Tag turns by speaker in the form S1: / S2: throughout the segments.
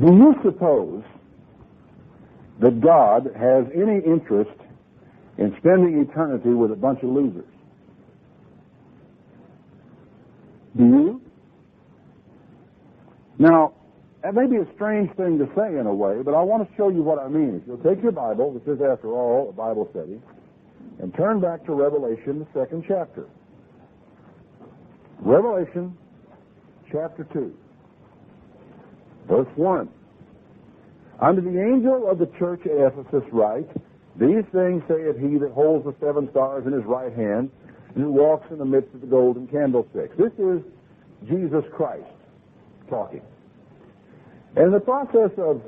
S1: Do you suppose that God has any interest in spending eternity with a bunch of losers? Do you? Now, that may be a strange thing to say in a way, but I want to show you what I mean. If you'll take your Bible, which is, after all, a Bible study, and turn back to Revelation, the 2nd chapter. Revelation, chapter 2, verse 1. Unto the angel of the church at Ephesus write, These things saith he that holds the 7 stars in his right hand, and who walks in the midst of the golden candlesticks. This is Jesus Christ talking. And in the process of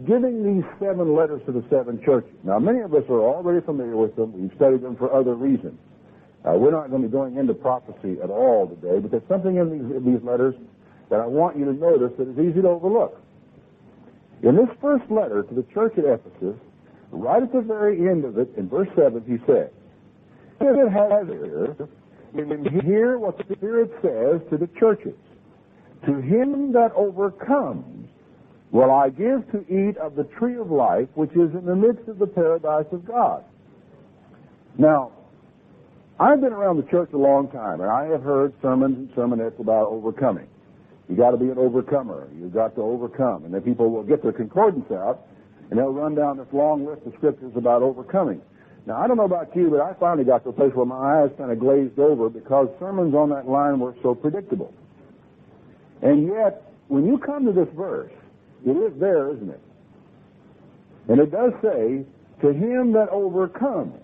S1: giving these 7 letters to the 7 churches, now many of us are already familiar with them. We've studied them for other reasons. We're not going to be going into prophecy at all today, but there's something in these letters that I want you to notice that is easy to overlook. In this first letter to the church at Ephesus, right at the very end of it, in verse 7, he said, "It has hear what the Spirit says to the churches. To him that overcomes will I give to eat of the tree of life, which is in the midst of the paradise of God." Now, I've been around the church a long time, and I have heard sermons and sermonettes about overcoming. You got to be an overcomer. You've got to overcome. And then people will get their concordance out, and they'll run down this long list of scriptures about overcoming. Now, I don't know about you, but I finally got to a place where my eyes kind of glazed over because sermons on that line were so predictable. And yet, when you come to this verse, it is there, isn't it? And it does say, to him that overcomes.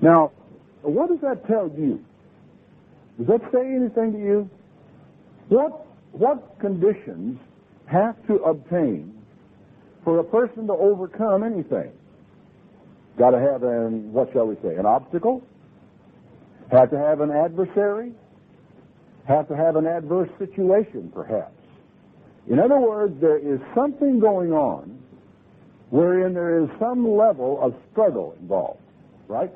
S1: Now, what does that tell you? Does that say anything to you? What conditions have to obtain for a person to overcome anything? Got to have an obstacle? Have to have an adversary? Have to have an adverse situation, perhaps? In other words, there is something going on wherein there is some level of struggle involved, right?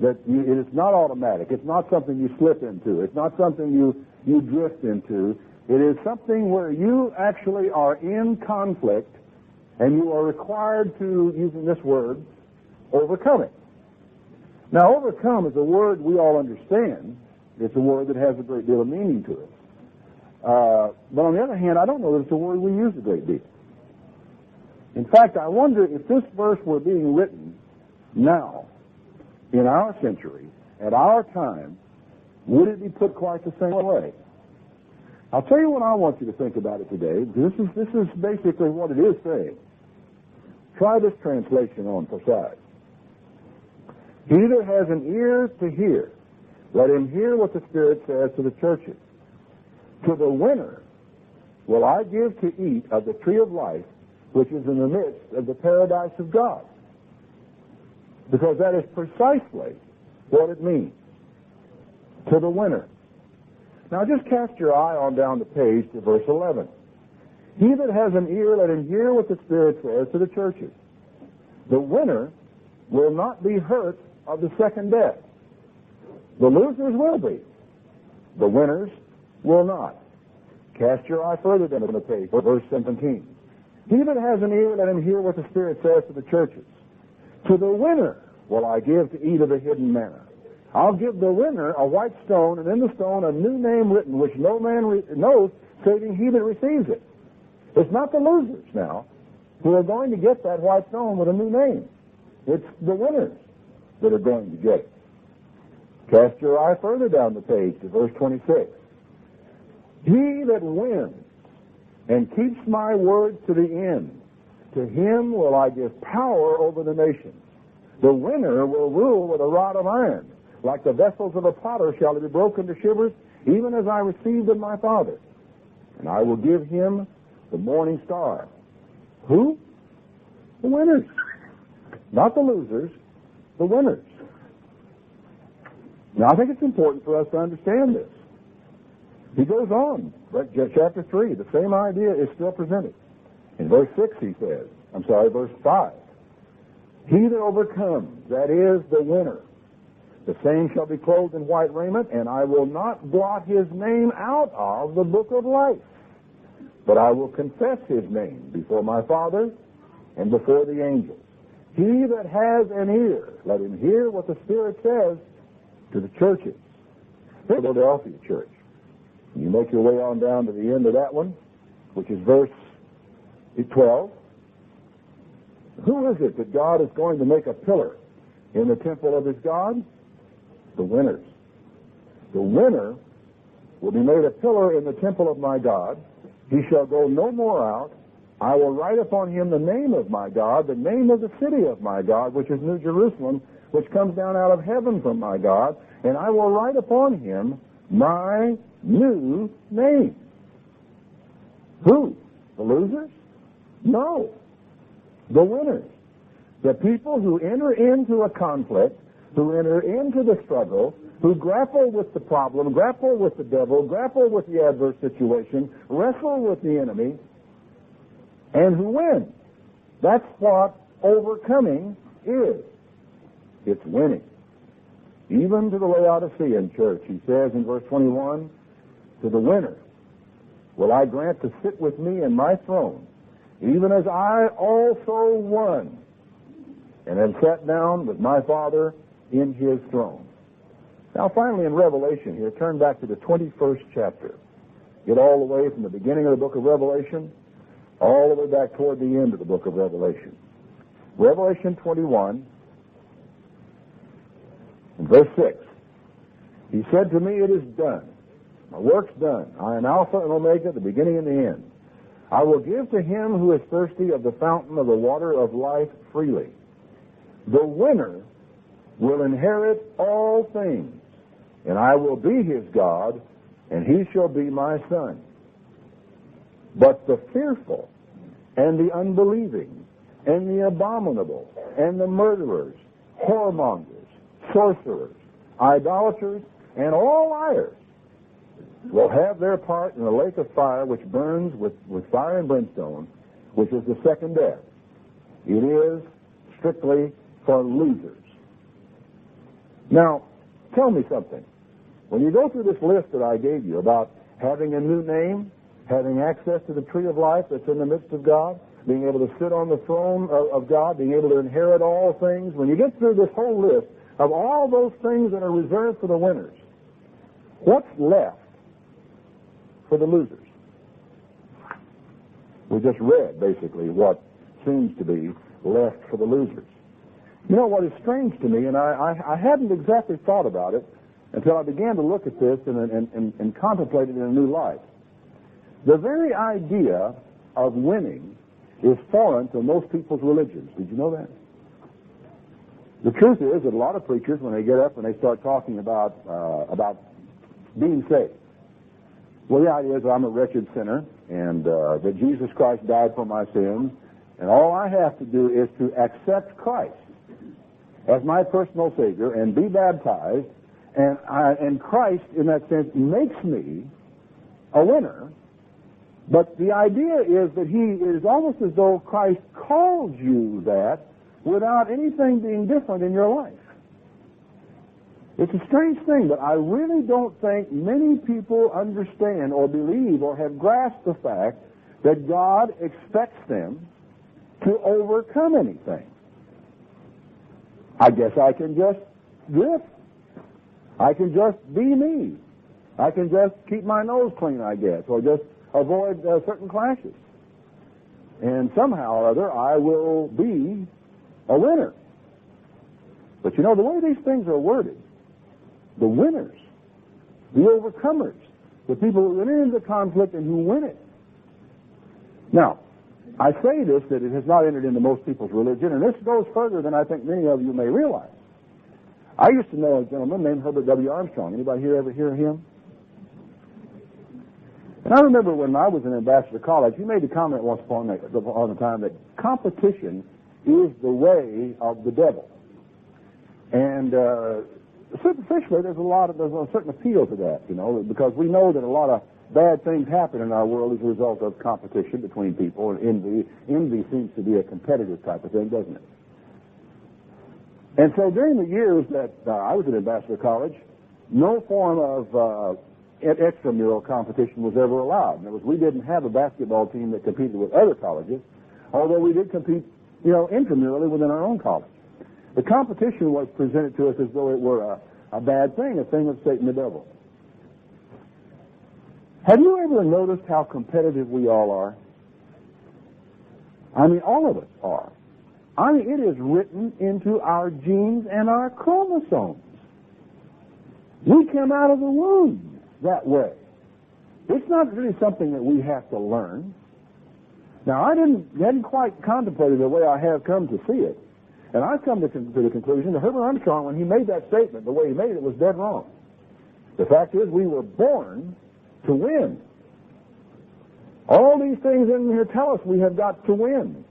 S1: It is not automatic. It's not something you slip into. It's not something you drift into. It is something where you actually are in conflict and you are required to, using this word, overcome it. Now, overcome is a word we all understand. It's a word that has a great deal of meaning to it. But on the other hand, I don't know that it's a word we use a great deal. In fact, I wonder if this verse were being written now, in our century, at our time, would it be put quite the same way? I'll tell you what I want you to think about it today, because this is basically what it is saying. Try this translation on for size. He that has an ear to hear, let him hear what the Spirit says to the churches. To the winner will I give to eat of the tree of life, which is in the midst of the paradise of God. Because that is precisely what it means. To the winner. Now just cast your eye on down the page to verse 11. He that has an ear, let him hear what the Spirit says to the churches. The winner will not be hurt of the second death. The losers will be. The winners will not. Cast your eye further down the page, verse 17. He that has an ear, let him hear what the Spirit says to the churches. To the winner will I give to eat of the hidden manna. I'll give the winner a white stone, and in the stone a new name written, which no man knows, saving he that receives it. It's not the losers now who are going to get that white stone with a new name. It's the winners that are going to get it. Cast your eye further down the page to verse 26. He that wins and keeps my words to the end, to him will I give power over the nations. The winner will rule with a rod of iron. Like the vessels of a potter shall it be broken to shivers, even as I received of my Father. And I will give him the morning star. Who? The winners. Not the losers, the winners. Now, I think it's important for us to understand this. He goes on, chapter 3, the same idea is still presented. In verse 6 verse 5. He that overcomes, that is the winner, the same shall be clothed in white raiment, and I will not blot his name out of the book of life. but I will confess his name before my Father and before the angels. He that has an ear, let him hear what the Spirit says to the churches. The Philadelphia church. You make your way on down to the end of that one, which is verse 12. Who is it that God is going to make a pillar in the temple of his God? The winners. The winner will be made a pillar in the temple of my God. He shall go no more out. I will write upon him the name of my God, the name of the city of my God, which is New Jerusalem, which comes down out of heaven from my God, and I will write upon him my new name. Who? The losers? No. The winners. The people who enter into a conflict, who enter into the struggle, who grapple with the problem, grapple with the devil, grapple with the adverse situation, wrestle with the enemy, and who win. That's what overcoming is. It's winning. Even to the Laodicean church, he says in verse 21, to the winner will I grant to sit with me in my throne, even as I also won, and have sat down with my Father in his throne. Now finally in Revelation here, turn back to the 21st chapter. Get all the way from the beginning of the book of Revelation, all the way back toward the end of the book of Revelation. Revelation 21, in verse 6. He said to me, it is done. My work's done. I am Alpha and Omega, the beginning and the end. I will give to him who is thirsty of the fountain of the water of life freely. The winner will inherit all things, and I will be his God, and he shall be my son. But the fearful, and the unbelieving, and the abominable, and the murderers, whoremongers, sorcerers, idolaters, and all liars will have their part in the lake of fire which burns with fire and brimstone, which is the second death. It is strictly for losers. Now, tell me something. When you go through this list that I gave you about having a new name, having access to the tree of life that's in the midst of God, being able to sit on the throne of God, being able to inherit all things, when you get through this whole list of all those things that are reserved for the winners, what's left for the losers? We just read, basically, what seems to be left for the losers. You know what is strange to me, and I hadn't exactly thought about it until I began to look at this and contemplate it in a new light. The very idea of winning is foreign to most people's religions. Did you know that? The truth is that a lot of preachers, when they get up and they start talking about being saved, well, the idea is that I'm a wretched sinner and that Jesus Christ died for my sins, and all I have to do is to accept Christ as my personal Savior and be baptized, and Christ, in that sense, makes me a winner. But the idea is that he is almost as though Christ calls you that without anything being different in your life. It's a strange thing, but I really don't think many people understand or believe or have grasped the fact that God expects them to overcome anything. I guess I can just drift. I can just be me. I can just keep my nose clean, I guess, or just avoid certain clashes. And somehow or other, I will be a winner. But you know, the way these things are worded, the winners, the overcomers, the people who enter into conflict and who win it. Now, I say this, that it has not entered into most people's religion, and this goes further than I think many of you may realize. I used to know a gentleman named Herbert W. Armstrong. Anybody here ever hear of him? And I remember when I was in Ambassador College, he made a comment once upon a time that competition is the way of the devil. And superficially, there's a certain appeal to that, you know, because we know that a lot of bad things happen in our world as a result of competition between people, and envy seems to be a competitive type of thing, doesn't it? And so during the years that I was at Ambassador College, no form of extramural competition was ever allowed. In other words, we didn't have a basketball team that competed with other colleges, although we did compete, intramurally within our own college. The competition was presented to us as though it were a bad thing, a thing of Satan the devil. Have you ever noticed how competitive we all are? I mean, all of us are. I mean, it is written into our genes and our chromosomes. We came out of the womb that way. It's not really something that we have to learn. Now, I hadn't quite contemplated the way I have come to see it. And I've come to the conclusion that Herbert Armstrong, when he made that statement, the way he made it was dead wrong. The fact is, we were born to win. All these things in here tell us we have got to win.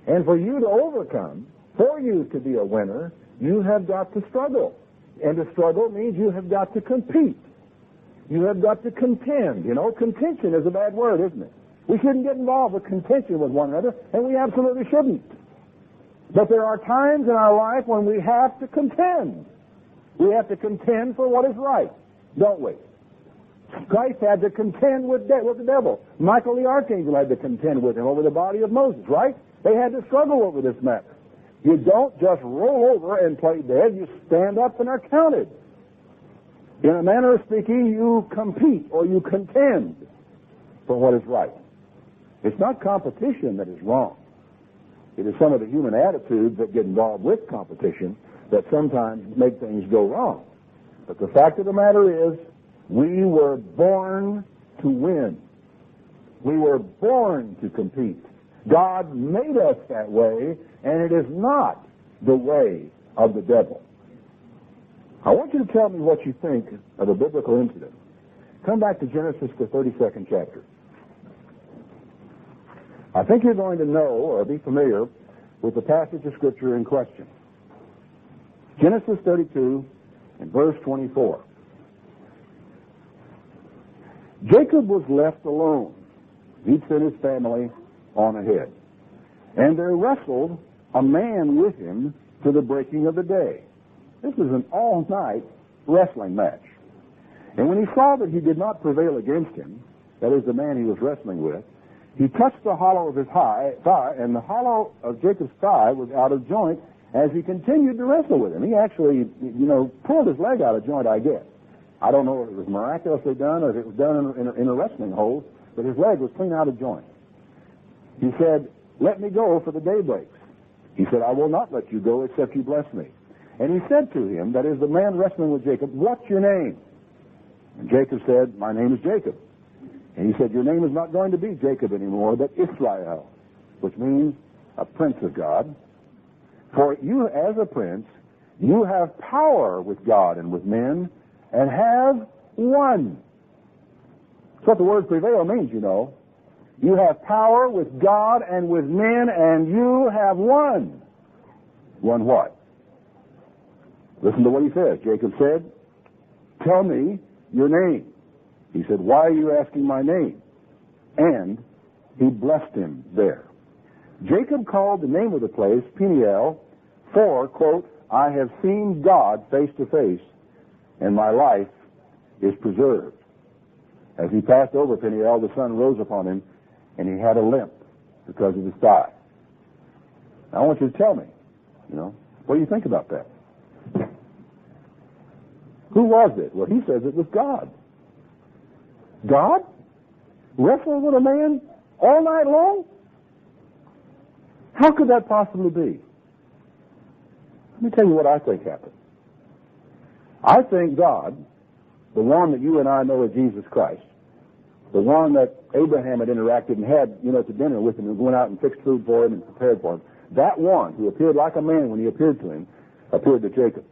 S1: And for you to overcome, for you to be a winner, you have got to struggle. And to struggle means you have got to compete. You have got to contend. Contention is a bad word, isn't it? We shouldn't get involved with contention with one another, and we absolutely shouldn't. But there are times in our life when we have to contend. We have to contend for what is right, don't we? Christ had to contend with the devil. Michael the archangel had to contend with him over the body of Moses, right? They had to struggle over this matter. You don't just roll over and play dead. You stand up and are counted. In a manner of speaking, you compete or you contend for what is right. It's not competition that is wrong. It is some of the human attitudes that get involved with competition that sometimes make things go wrong. But the fact of the matter is, we were born to win. We were born to compete. God made us that way, and it is not the way of the devil. I want you to tell me what you think of a biblical incident. Come back to Genesis, the 32nd chapter. I think you're going to know or be familiar with the passage of Scripture in question. Genesis 32 and verse 24. Jacob was left alone. He'd sent his family on ahead. And there wrestled a man with him to the breaking of the day. This was an all-night wrestling match. And when he saw that he did not prevail against him, that is the man he was wrestling with, he touched the hollow of his thigh, and the hollow of Jacob's thigh was out of joint as he continued to wrestle with him. He actually, pulled his leg out of joint, I guess. I don't know if it was miraculously done or if it was done in a wrestling hold, but his leg was clean out of joint. He said, "Let me go, for the day breaks." He said, "I will not let you go except you bless me." And he said to him, that is the man wrestling with Jacob, "What's your name?" And Jacob said, "My name is Jacob." And he said, "Your name is not going to be Jacob anymore, but Israel," which means a prince of God. "For you, as a prince, you have power with God and with men, and have won." That's what the word prevail means, You have power with God and with men, and you have won. Won what? Listen to what he says. Jacob said, "Tell me your name." He said, "Why are you asking my name?" And he blessed him there. Jacob called the name of the place Peniel, for, quote, "I have seen God face to face, and my life is preserved." As he passed over Peniel, the sun rose upon him, and he had a limp because of his thigh. Now, I want you to tell me, what do you think about that? Who was it? Well, he says it was God. God? Wrestled with a man all night long? How could that possibly be? Let me tell you what I think happened. I think God, the one that you and I know as Jesus Christ, the one that Abraham had interacted and had, to dinner with him and went out and fixed food for him and prepared for him, that one who appeared like a man when he appeared to him, appeared to Jacob.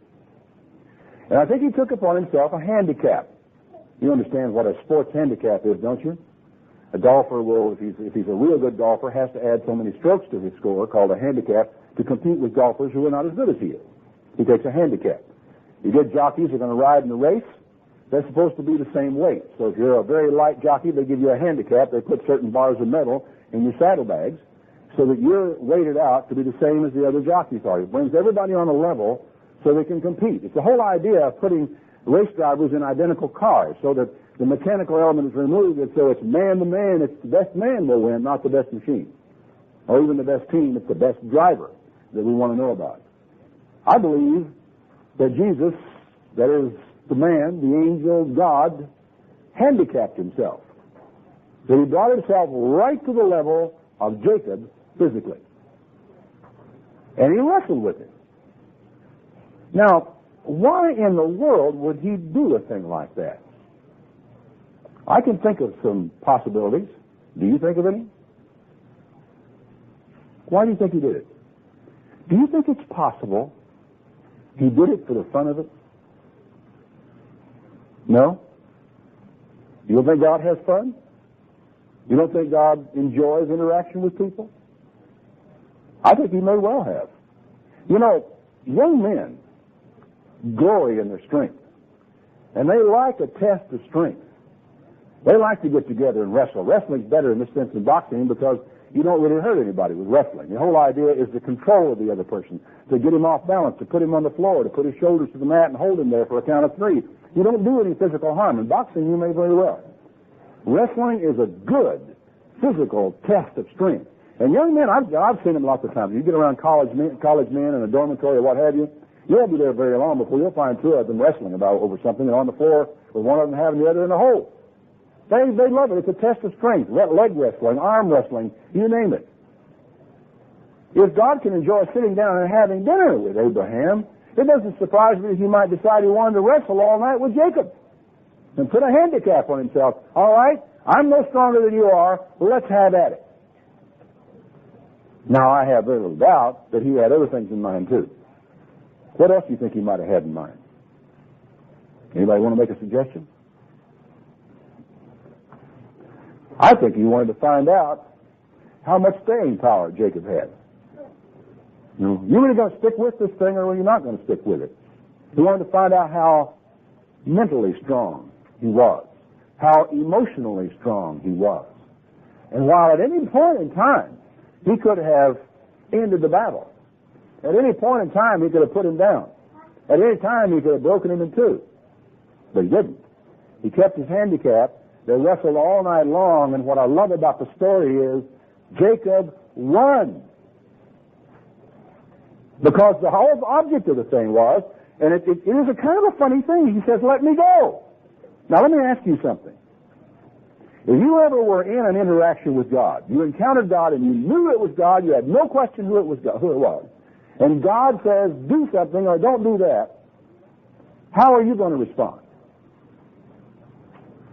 S1: And I think he took upon himself a handicap. You understand what a sports handicap is, don't you? A golfer will, if he's a real good golfer, has to add so many strokes to his score, called a handicap, to compete with golfers who are not as good as he is. He takes a handicap. You get jockeys who are going to ride in the race. They're supposed to be the same weight. So if you're a very light jockey, they give you a handicap. They put certain bars of metal in your saddlebags so that you're weighted out to be the same as the other jockeys are. It brings everybody on a level so they can compete. It's the whole idea of putting race drivers in identical cars so that the mechanical element is removed, and so it's man to man. It's the best man will win, not the best machine. Or even the best team. It's the best driver that we want to know about. I believe that Jesus, that is the man, the angel, God, handicapped himself. So he brought himself right to the level of Jacob physically. And he wrestled with him. Now, why in the world would he do a thing like that? I can think of some possibilities. Do you think of any? Why do you think he did it? Do you think it's possible he did it for the fun of it? No? You don't think God has fun? You don't think God enjoys interaction with people? I think he may well have. You know, young men glory in their strength. And they like a test of strength. They like to get together and wrestle. Wrestling's better in this sense than boxing because you don't really hurt anybody with wrestling. The whole idea is the control of the other person, to get him off balance, to put him on the floor, to put his shoulders to the mat and hold him there for a count of 3. You don't do any physical harm. In boxing, you may very well. Wrestling is a good physical test of strength. And young men, I've seen them lots of times. You get around college men in a dormitory or what have you, you won't be there very long before you'll find 2 of them wrestling over something and on the floor with one of them having the other in the hole. They love it. It's a test of strength. Leg wrestling, arm wrestling, you name it. If God can enjoy sitting down and having dinner with Abraham, it doesn't surprise me that he might decide he wanted to wrestle all night with Jacob and put a handicap on himself. All right, I'm no stronger than you are. Well, let's have at it. Now, I have very little doubt that he had other things in mind, too. What else do you think he might have had in mind? Anybody want to make a suggestion? I think he wanted to find out how much staying power Jacob had. You really going to stick with this thing, or are you not going to stick with it? He wanted to find out how mentally strong he was, how emotionally strong he was. And while at any point in time he could have ended the battle, at any point in time he could have put him down, at any time he could have broken him in 2, but he didn't. He kept his handicap. They wrestled all night long, and what I love about the story is Jacob won. Because the whole object of the thing was, and it is a kind of a funny thing, he says, let me go. Now let me ask you something. If you ever were in an interaction with God, you encountered God and you knew it was God, you had no question who it was, and God says, do something or don't do that, how are you going to respond?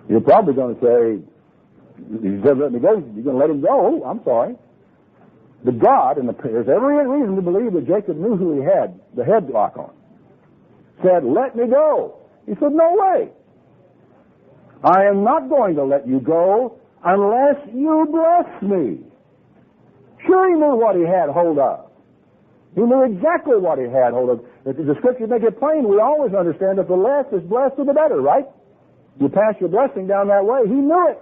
S1: You're probably going to say, he said, let me go. You're going to let him go. I'm sorry. But God, and there's every reason to believe that Jacob knew who he had the headlock on, said, let me go. He said, no way. I am not going to let you go unless you bless me. Sure, he knew what he had hold of. He knew exactly what he had hold of. The scriptures make it plain. We always understand that the less is blessed, the better, right? You pass your blessing down that way. He knew it.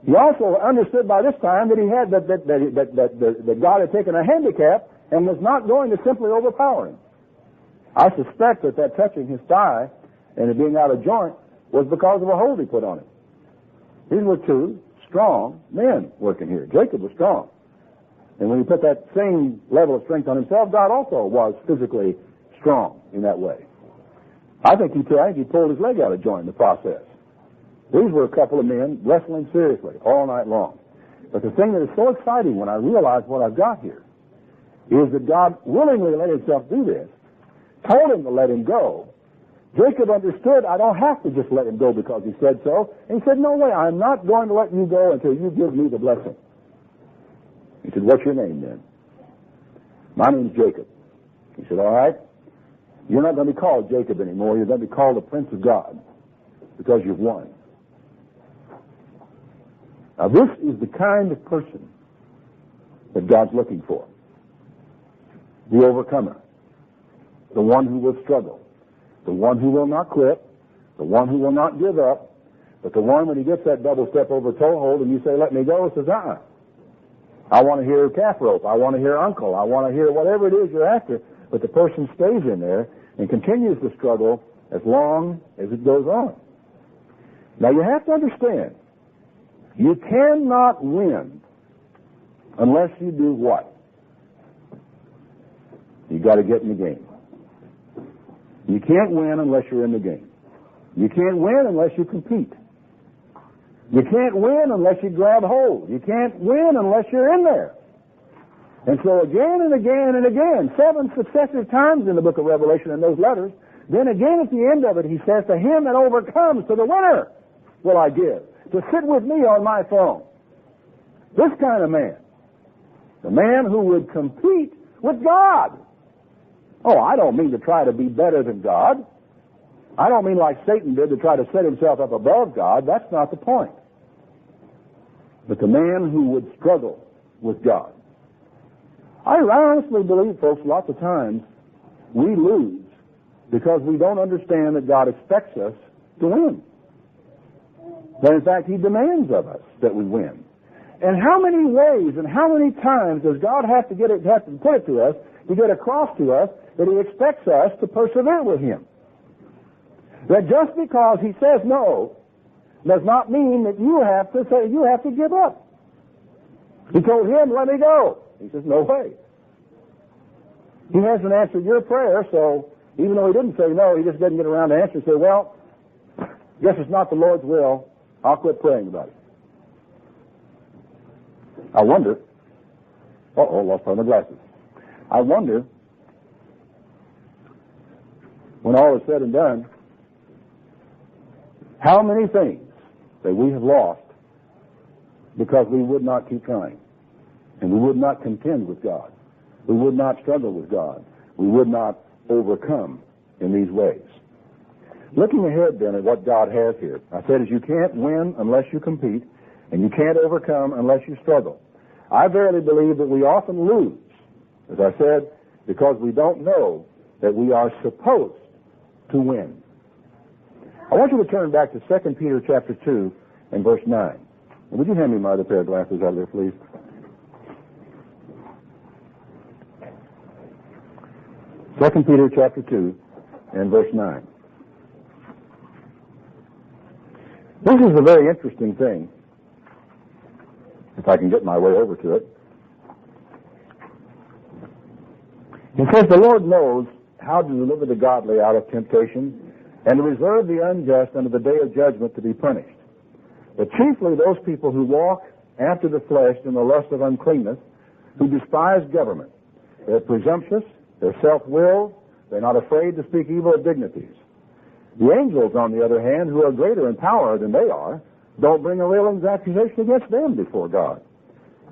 S1: He also understood by this time that he had that God had taken a handicap and was not going to simply overpower him. I suspect that touching his thigh and it being out of joint was because of a hold he put on it. These were 2 strong men working here. Jacob was strong. And when he put that same level of strength on himself, God also was physically strong in that way. I think he pulled his leg out of joint in the process. These were a couple of men wrestling seriously all night long. But the thing that is so exciting when I realize what I've got here is that God willingly let himself do this, told him to let him go. Jacob understood, I don't have to just let him go because he said so. And he said, no way, I'm not going to let you go until you give me the blessing. He said, what's your name then? My name's Jacob. He said, all right. You're not going to be called Jacob anymore. You're going to be called the Prince of God because you've won. Now, this is the kind of person that God's looking for. The overcomer. The one who will struggle. The one who will not quit. The one who will not give up. But the one, when he gets that double step over toe hold and you say, let me go, says, I want to hear calf rope. I want to hear uncle. I want to hear whatever it is you're after. But the person stays in there and continues to struggle as long as it goes on. Now you have to understand, you cannot win unless you do what? You got to get in the game. You can't win unless you're in the game. You can't win unless you compete. You can't win unless you grab hold. You can't win unless you're in there. And so again and again and again, 7 successive times in the book of Revelation in those letters, then again at the end of it, he says, to him that overcomes, to the winner will I give, to sit with me on my throne. This kind of man, the man who would compete with God. Oh, I don't mean to try to be better than God. I don't mean like Satan did to try to set himself up above God. That's not the point. But the man who would struggle with God. I honestly believe, folks, lots of times we lose because we don't understand that God expects us to win. That in fact He demands of us that we win. And how many ways and how many times does God have to put it to us, to get across to us that He expects us to persevere with Him? That just because He says no does not mean that you have to give up. He told him, let me go. He says, no way. He hasn't answered your prayer, so even though he didn't say no, he just didn't get around to answer and say, well, guess it's not the Lord's will. I'll quit praying about it. I wonder, lost part of my glasses. I wonder, when all is said and done, how many things that we have lost because we would not keep trying, and we would not contend with God. We would not struggle with God. We would not overcome in these ways. Looking ahead then at what God has here, I said is you can't win unless you compete, and you can't overcome unless you struggle. I verily believe that we often lose, as I said, because we don't know that we are supposed to win. I want you to turn back to 2 Peter chapter 2 and verse 9. And would you hand me my other pair of glasses out there, please? 2 Peter chapter 2 and verse 9. This is a very interesting thing, if I can get my way over to it. It says, the Lord knows how to deliver the godly out of temptation and to reserve the unjust unto the day of judgment to be punished. But chiefly those people who walk after the flesh in the lust of uncleanness, who despise government. They're presumptuous, they're self-willed, they're not afraid to speak evil of dignities. The angels, on the other hand, who are greater in power than they are, don't bring a railing's accusation against them before God.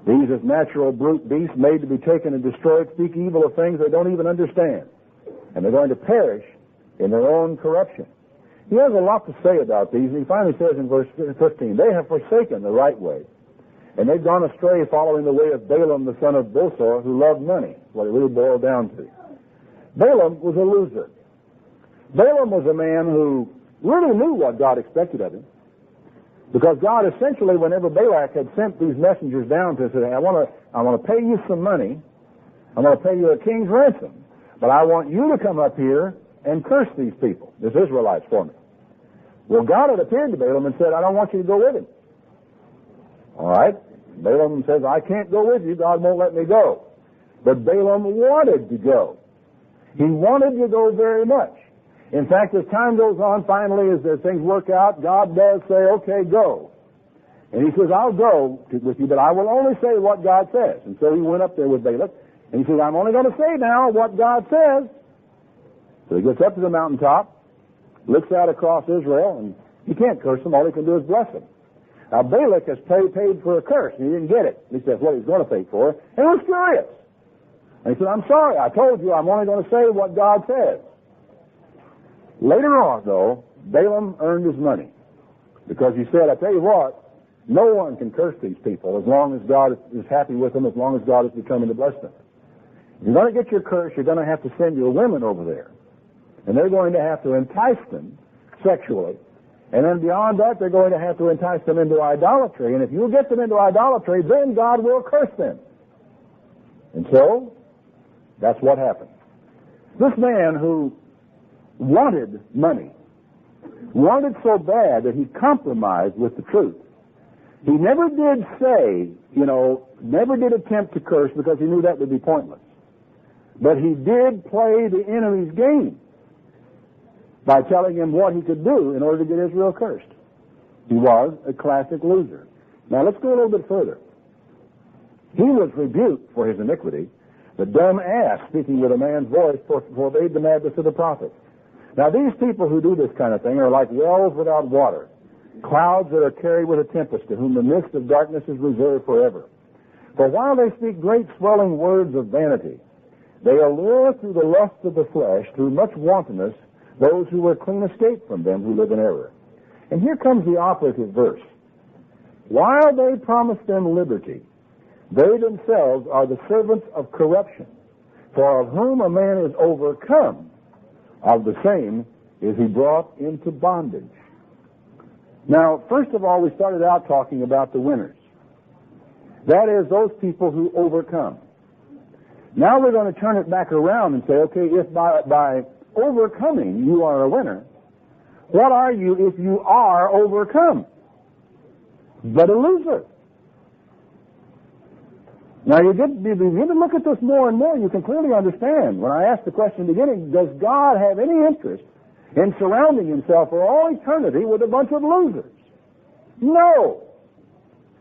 S1: These, as natural brute beasts made to be taken and destroyed, speak evil of things they don't even understand. And they're going to perish in their own corruption. He has a lot to say about these, and he finally says in verse 15, they have forsaken the right way, and they've gone astray following the way of Balaam the son of Bosor, who loved money. That's what it really boiled down to. Balaam was a loser. Balaam was a man who really knew what God expected of him, because God essentially, whenever Balak had sent these messengers down to him, said, I want to pay you some money, I'm going to pay you a king's ransom, but I want you to come up here and curse these people, these Israelites, for me. Well, God had appeared to Balaam and said, I don't want you to go with him. All right. Balaam says, I can't go with you. God won't let me go. But Balaam wanted to go. He wanted to go very much. In fact, as time goes on, finally, as things work out, God does say, okay, go. And he says, I'll go with you, but I will only say what God says. And so he went up there with Balak, and he says, I'm only going to say now what God says. So he gets up to the mountaintop, looks out across Israel, and he can't curse them. All he can do is bless them. Now, Balak has paid for a curse, and he didn't get it. At least that's what he's going to pay for. And he was furious. And he said, I'm sorry. I told you I'm only going to say what God says. Later on, though, Balaam earned his money, because he said, I tell you what, no one can curse these people as long as God is happy with them, as long as God is determined to bless them. If you're going to get your curse, you're going to have to send your women over there. And they're going to have to entice them sexually. And then beyond that, they're going to have to entice them into idolatry. And if you get them into idolatry, then God will curse them. And so, that's what happened. This man who wanted money wanted so bad that he compromised with the truth. He never did say, never did attempt to curse because he knew that would be pointless. But he did play the enemy's game by telling him what he could do in order to get Israel cursed. He was a classic loser. Now let's go a little bit further. He was rebuked for his iniquity. The dumb ass, speaking with a man's voice, forbade the madness of the prophet. Now these people who do this kind of thing are like wells without water, clouds that are carried with a tempest, to whom the mist of darkness is reserved forever. For while they speak great swelling words of vanity, they allure through the lust of the flesh, through much wantonness, those who were clean escaped from them who live in error. And here comes the operative verse. While they promise them liberty, they themselves are the servants of corruption. For of whom a man is overcome, of the same is he brought into bondage. Now, first of all, we started out talking about the winners. That is, those people who overcome. Now we're going to turn it back around and say, okay, if by overcoming you are a winner, what are you if you are overcome? But a loser. Now you begin to look at this more and more, you can clearly understand. When I asked the question in the beginning, does God have any interest in surrounding himself for all eternity with a bunch of losers? No.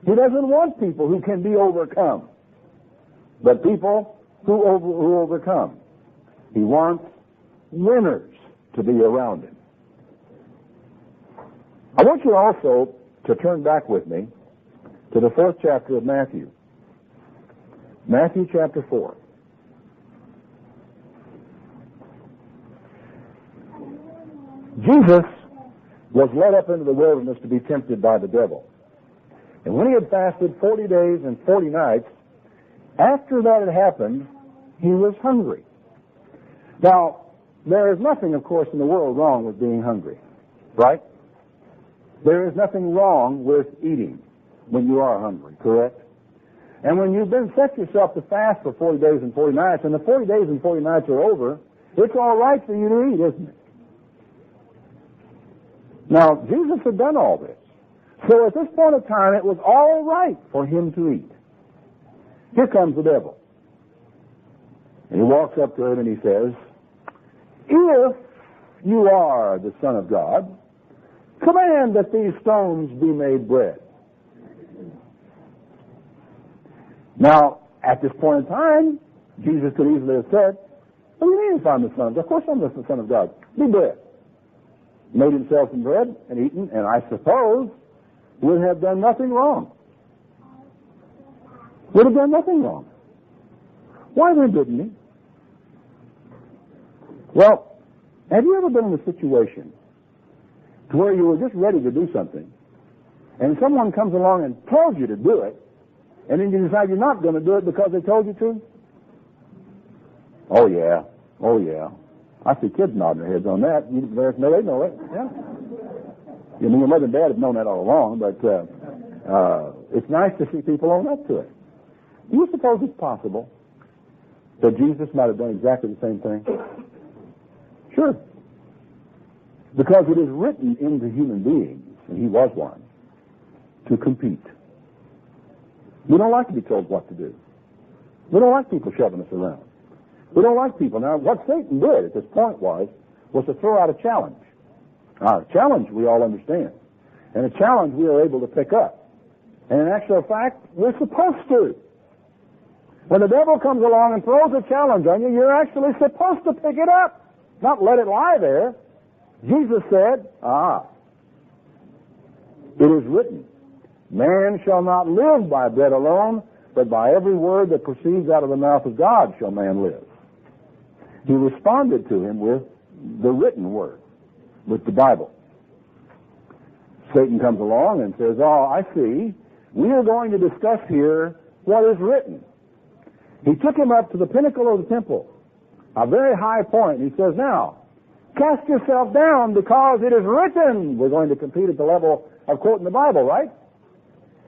S1: He doesn't want people who can be overcome, but people who overcome. He wants winners to be around him. I want you also to turn back with me to the 4th chapter of Matthew. Matthew chapter 4. Jesus was led up into the wilderness to be tempted by the devil. And when he had fasted 40 days and 40 nights, after that had happened, he was hungry. Now, there is nothing, of course, in the world wrong with being hungry, right? There is nothing wrong with eating when you are hungry, correct? And when you've been set yourself to fast for 40 days and 40 nights, and the 40 days and 40 nights are over, it's all right for you to eat, isn't it? Now, Jesus had done all this. So at this point of time, it was all right for him to eat. Here comes the devil. And he walks up to him and he says, if you are the Son of God, command that these stones be made bread. Now, at this point in time, Jesus could easily have said, what do you mean if I'm the Son of God? Of course I'm the Son of God. Be bread. Made himself some bread and eaten, and I suppose would have done nothing wrong. Would have done nothing wrong. Why then didn't he? Well, have you ever been in a situation to where you were just ready to do something, and someone comes along and tells you to do it, and then you decide you're not going to do it because they told you to? Oh, yeah. Oh, yeah. I see kids nodding their heads on that. No, they know it. Yeah. You mean, your mother and dad have known that all along, but it's nice to see people own up to it. Do you suppose it's possible that Jesus might have done exactly the same thing? Sure. Because it is written into human beings, and he was one, to compete. We don't like to be told what to do. We don't like people shoving us around. We don't like people. Now, what Satan did at this point was to throw out a challenge. Now, a challenge we all understand. And a challenge we are able to pick up. And in actual fact, we're supposed to. When the devil comes along and throws a challenge on you, you're actually supposed to pick it up, not let it lie there. Jesus said, it is written, man shall not live by bread alone, but by every word that proceeds out of the mouth of God shall man live. He responded to him with the written word, with the Bible. Satan comes along and says, I see. We are going to discuss here what is written. He took him up to the pinnacle of the temple, a very high point. He says, now, cast yourself down because it is written. We're going to compete at the level of quoting the Bible, right?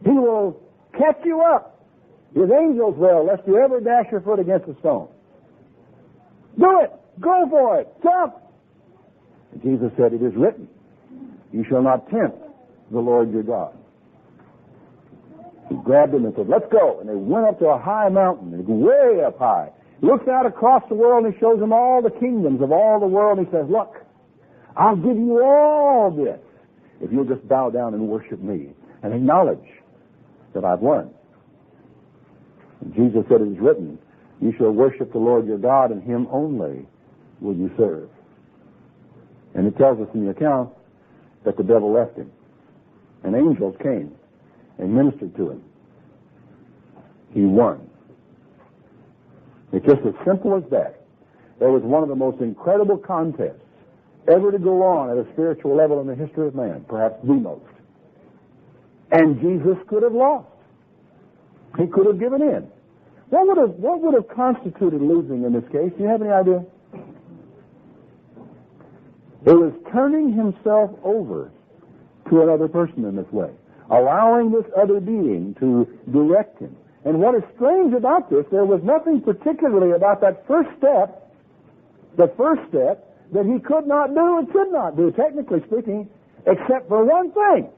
S1: He will catch you up. His angels will, lest you ever dash your foot against a stone. Do it. Go for it. Jump. And Jesus said, it is written, You shall not tempt the Lord your God. He grabbed them and said, let's go. And they went up to a high mountain, and way up high. He looks out across the world and he shows them all the kingdoms of all the world. And he says, look, I'll give you all this if you'll just bow down and worship me and acknowledge that I've won. And Jesus said, it is written, you shall worship the Lord your God, and him only will you serve. And it tells us in the account that the devil left him. And angels came and ministered to him. He won. It's just as simple as that. There was one of the most incredible contests ever to go on at a spiritual level in the history of man, perhaps the most. And Jesus could have lost. He could have given in. What would have constituted losing in this case? Do you have any idea? It was turning himself over to another person in this way, allowing this other being to direct him. And what is strange about this, there was nothing particularly about that first step, the first step, that he could not do and could not do, technically speaking, except for one thing.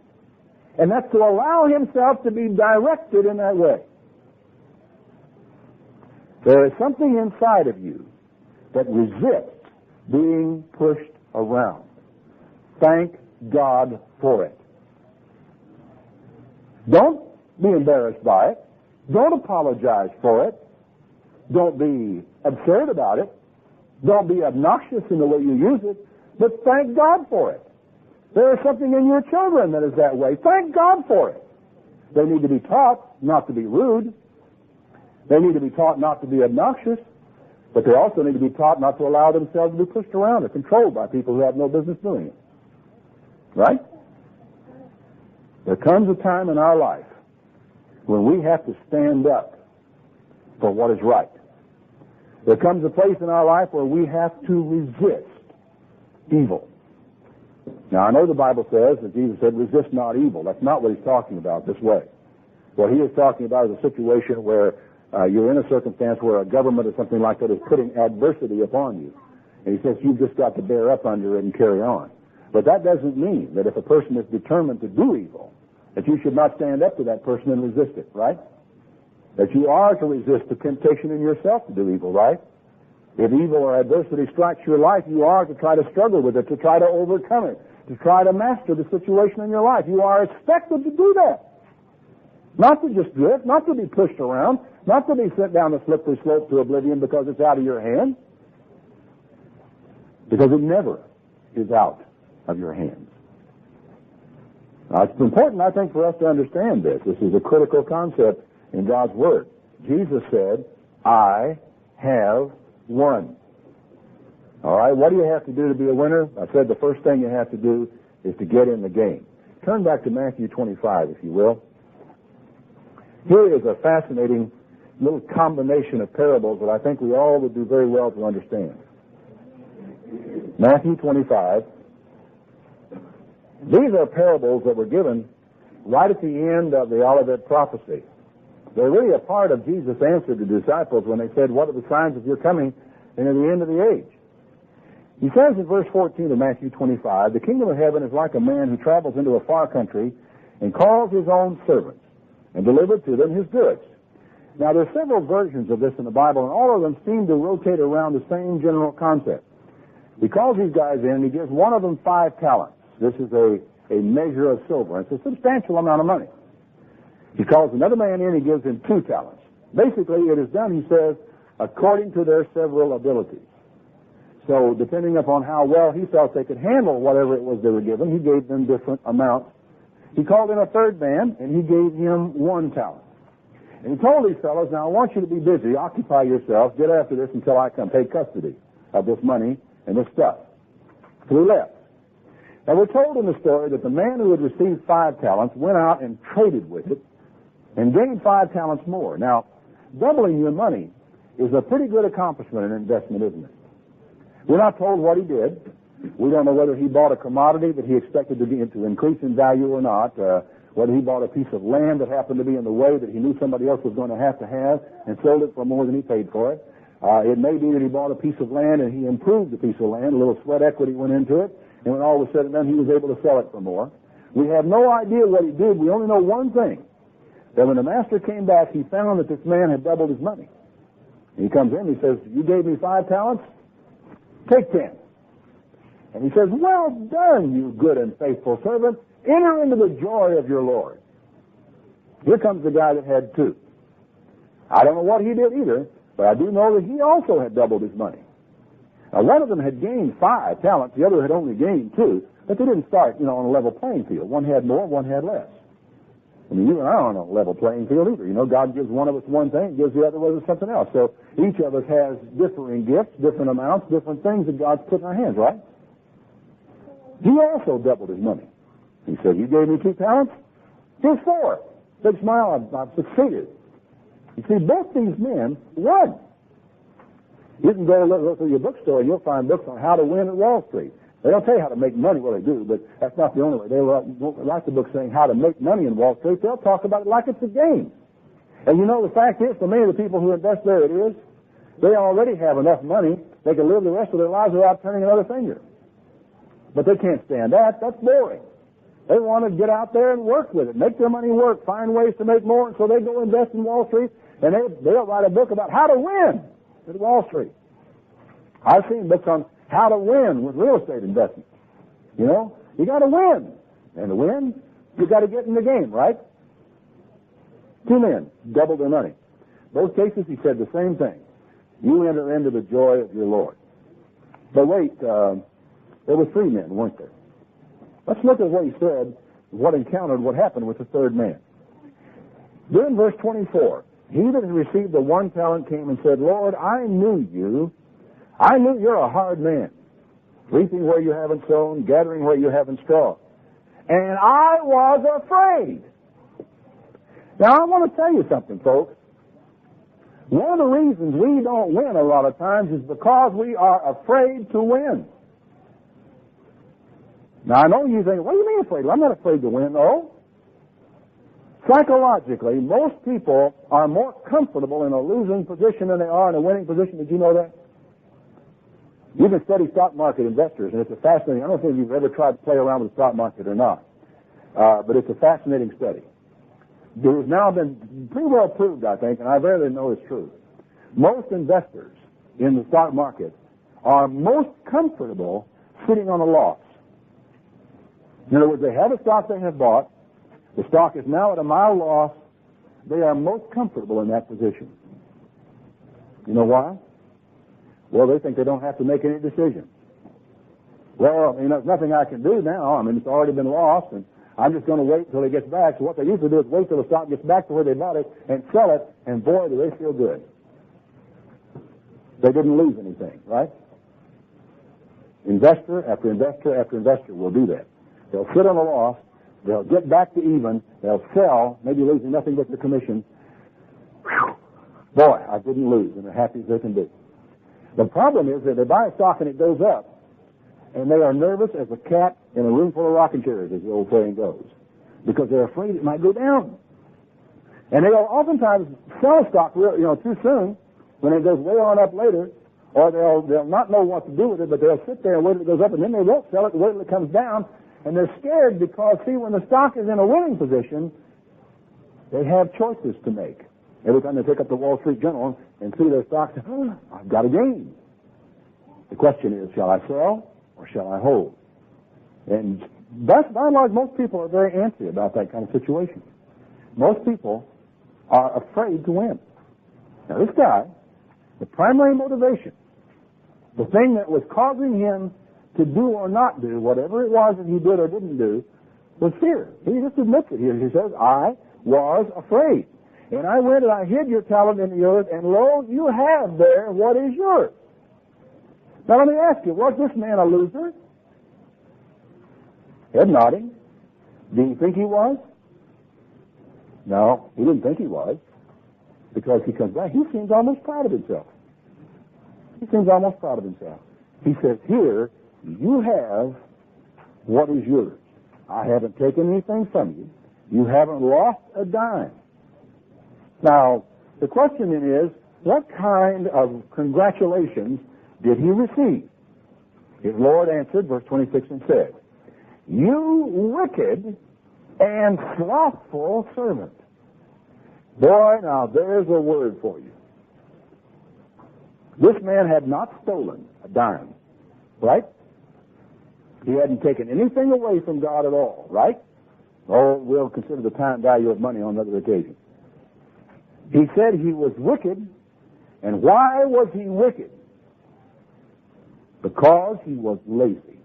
S1: And that's to allow himself to be directed in that way. There is something inside of you that resists being pushed around. Thank God for it. Don't be embarrassed by it. Don't apologize for it. Don't be absurd about it. Don't be obnoxious in the way you use it. But thank God for it. There is something in your children that is that way. Thank God for it. They need to be taught not to be rude. They need to be taught not to be obnoxious. But they also need to be taught not to allow themselves to be pushed around or controlled by people who have no business doing it. Right? There comes a time in our life when we have to stand up for what is right. There comes a place in our life where we have to resist evil. Now, I know the Bible says that Jesus said, resist not evil. That's not what he's talking about this way. What he is talking about is a situation where you're in a circumstance where a government or something like that is putting adversity upon you. And he says you've just got to bear up under it and carry on. But that doesn't mean that if a person is determined to do evil, that you should not stand up to that person and resist it, right? That you are to resist the temptation in yourself to do evil, right? If evil or adversity strikes your life, you are to try to struggle with it, to try to overcome it, to try to master the situation in your life. You are expected to do that. Not to just drift, not to be pushed around, not to be sent down the slippery slope to oblivion because it's out of your hand. Because it never is out of your hands. Now, it's important, I think, for us to understand this. This is a critical concept in God's Word. Jesus said, I have won. All right, what do you have to do to be a winner? I said the first thing you have to do is to get in the game. Turn back to Matthew 25, if you will. Here is a fascinating little combination of parables that I think we all would do very well to understand. Matthew 25. These are parables that were given right at the end of the Olivet prophecy. They're really a part of Jesus' answer to the disciples when they said, what are the signs of your coming and of the end of the age? He says in verse 14 of Matthew 25, the kingdom of heaven is like a man who travels into a far country and calls his own servants and delivered to them his goods. Now, there are several versions of this in the Bible, and all of them seem to rotate around the same general concept. He calls these guys in, and he gives one of them 5 talents. This is a measure of silver. It's a substantial amount of money. He calls another man in, he gives him 2 talents. Basically, it is done, he says, according to their several abilities. So, depending upon how well he felt they could handle whatever it was they were given, he gave them different amounts. He called in a third man, and he gave him 1 talent. And he told these fellows, now I want you to be busy, occupy yourselves, get after this until I come, take custody of this money and this stuff. So he left. Now we're told in the story that the man who had received 5 talents went out and traded with it and gained 5 talents more. Now, doubling your money is a pretty good accomplishment and investment, isn't it? We're not told what he did. We don't know whether he bought a commodity that he expected to increase in value or not, whether he bought a piece of land that happened to be in the way that he knew somebody else was going to have and sold it for more than he paid for it. It may be that he bought a piece of land and he improved the piece of land, a little sweat equity went into it, And when all was said and done, he was able to sell it for more. We have no idea what he did. We only know one thing, that when the master came back, he found that this man had doubled his money. And he comes in, he says, you gave me 5 talents? Take 10. And he says, well done, you good and faithful servant. Enter into the joy of your Lord. Here comes the guy that had 2. I don't know what he did either, but I do know that he also had doubled his money. Now, one of them had gained 5 talents, the other had only gained 2, but they didn't start, on a level playing field. One had more, one had less. I mean, you and I aren't on a level playing field either. God gives one of us one thing, gives the other of us something else. So each of us has differing gifts, different amounts, different things that God's put in our hands, right? He also doubled his money. He said, you gave me 2 talents? Here's 4. Big smile, I've succeeded. You see, both these men won. You can go through your bookstore and you'll find books on how to win at Wall Street. They don't tell you how to make money. Well, they do, but that's not the only way. They write the book saying how to make money in Wall Street. They'll talk about it like it's a game. And the fact is, for many of the people who invest there, it is, they already have enough money. They can live the rest of their lives without turning another finger. But they can't stand that. That's boring. They want to get out there and work with it, make their money work, find ways to make more, and so they go invest in Wall Street, and they'll write a book about how to win at Wall Street. I've seen books on how to win with real estate investments. You got to win. And to win, you got to get in the game, right? 2 men doubled their money. Both cases, he said the same thing. You enter into the joy of your Lord. But wait, there were 3 men, weren't there? Let's look at what he said, what happened with the 3rd man. Then verse 24, he that had received the 1 talent came and said, Lord, I knew you. I knew you're a hard man, reaping where you haven't sown, gathering where you haven't strawed. And I was afraid. Now, I want to tell you something, folks. One of the reasons we don't win a lot of times is because we are afraid to win. Now, I know you think, what do you mean afraid? Well, I'm not afraid to win. No. Psychologically, most people are more comfortable in a losing position than they are in a winning position. Did you know that? You can study stock market investors, and it's a fascinating, I don't think you've ever tried to play around with the stock market or not, but it's a fascinating study. It has now been pretty well proved, I think, and I verily know it's true. Most investors in the stock market are most comfortable sitting on a loss. In other words, they have a stock they have bought. The stock is now at a mild loss. They are most comfortable in that position. You know why? Well, they think they don't have to make any decisions. Well, there's nothing I can do now. It's already been lost, and I'm just going to wait until it gets back. So what they usually do is wait till the stock gets back to where they bought it and sell it, and boy, do they feel good. They didn't lose anything, right? Investor after investor after investor will do that. They'll sit on a loss. They'll get back to even. They'll sell, maybe losing nothing but their commission. Whew. Boy, I didn't lose, and they're happy as they can be. The problem is that they buy a stock and it goes up, and they are nervous as a cat in a room full of rocking chairs, as the old saying goes, because they're afraid it might go down. And they'll oftentimes sell a stock too soon when it goes way on up later, or they'll not know what to do with it, but they'll sit there and wait till it goes up, and then they won't sell it and wait till it comes down. And they're scared because, see, when the stock is in a winning position, they have choices to make. Every time they pick up the Wall Street Journal and see their stock, say, I've got a gain. The question is, shall I sell or shall I hold? And by and large, most people are very antsy about that kind of situation. Most people are afraid to win. Now, this guy, the primary motivation, the thing that was causing him to do or not do whatever it was that he did or didn't do was fear. He just admits it here. He says, I was afraid. And I went and I hid your talent in the earth, and lo, you have there what is yours. Now let me ask you, was this man a loser? Head nodding. Did he think he was? No, he didn't think he was. Because he comes back, he seems almost proud of himself. He seems almost proud of himself. He says, here, you have what is yours. I haven't taken anything from you. You haven't lost a dime. Now, the question then is, what kind of congratulations did he receive? His Lord answered, verse 26, and said, "You wicked and slothful servant." Boy, now there's a word for you. This man had not stolen a dime, right? He hadn't taken anything away from God at all, right? Oh, we'll consider the time value of money on another occasion. He said he was wicked, and why was he wicked? Because he was lazy.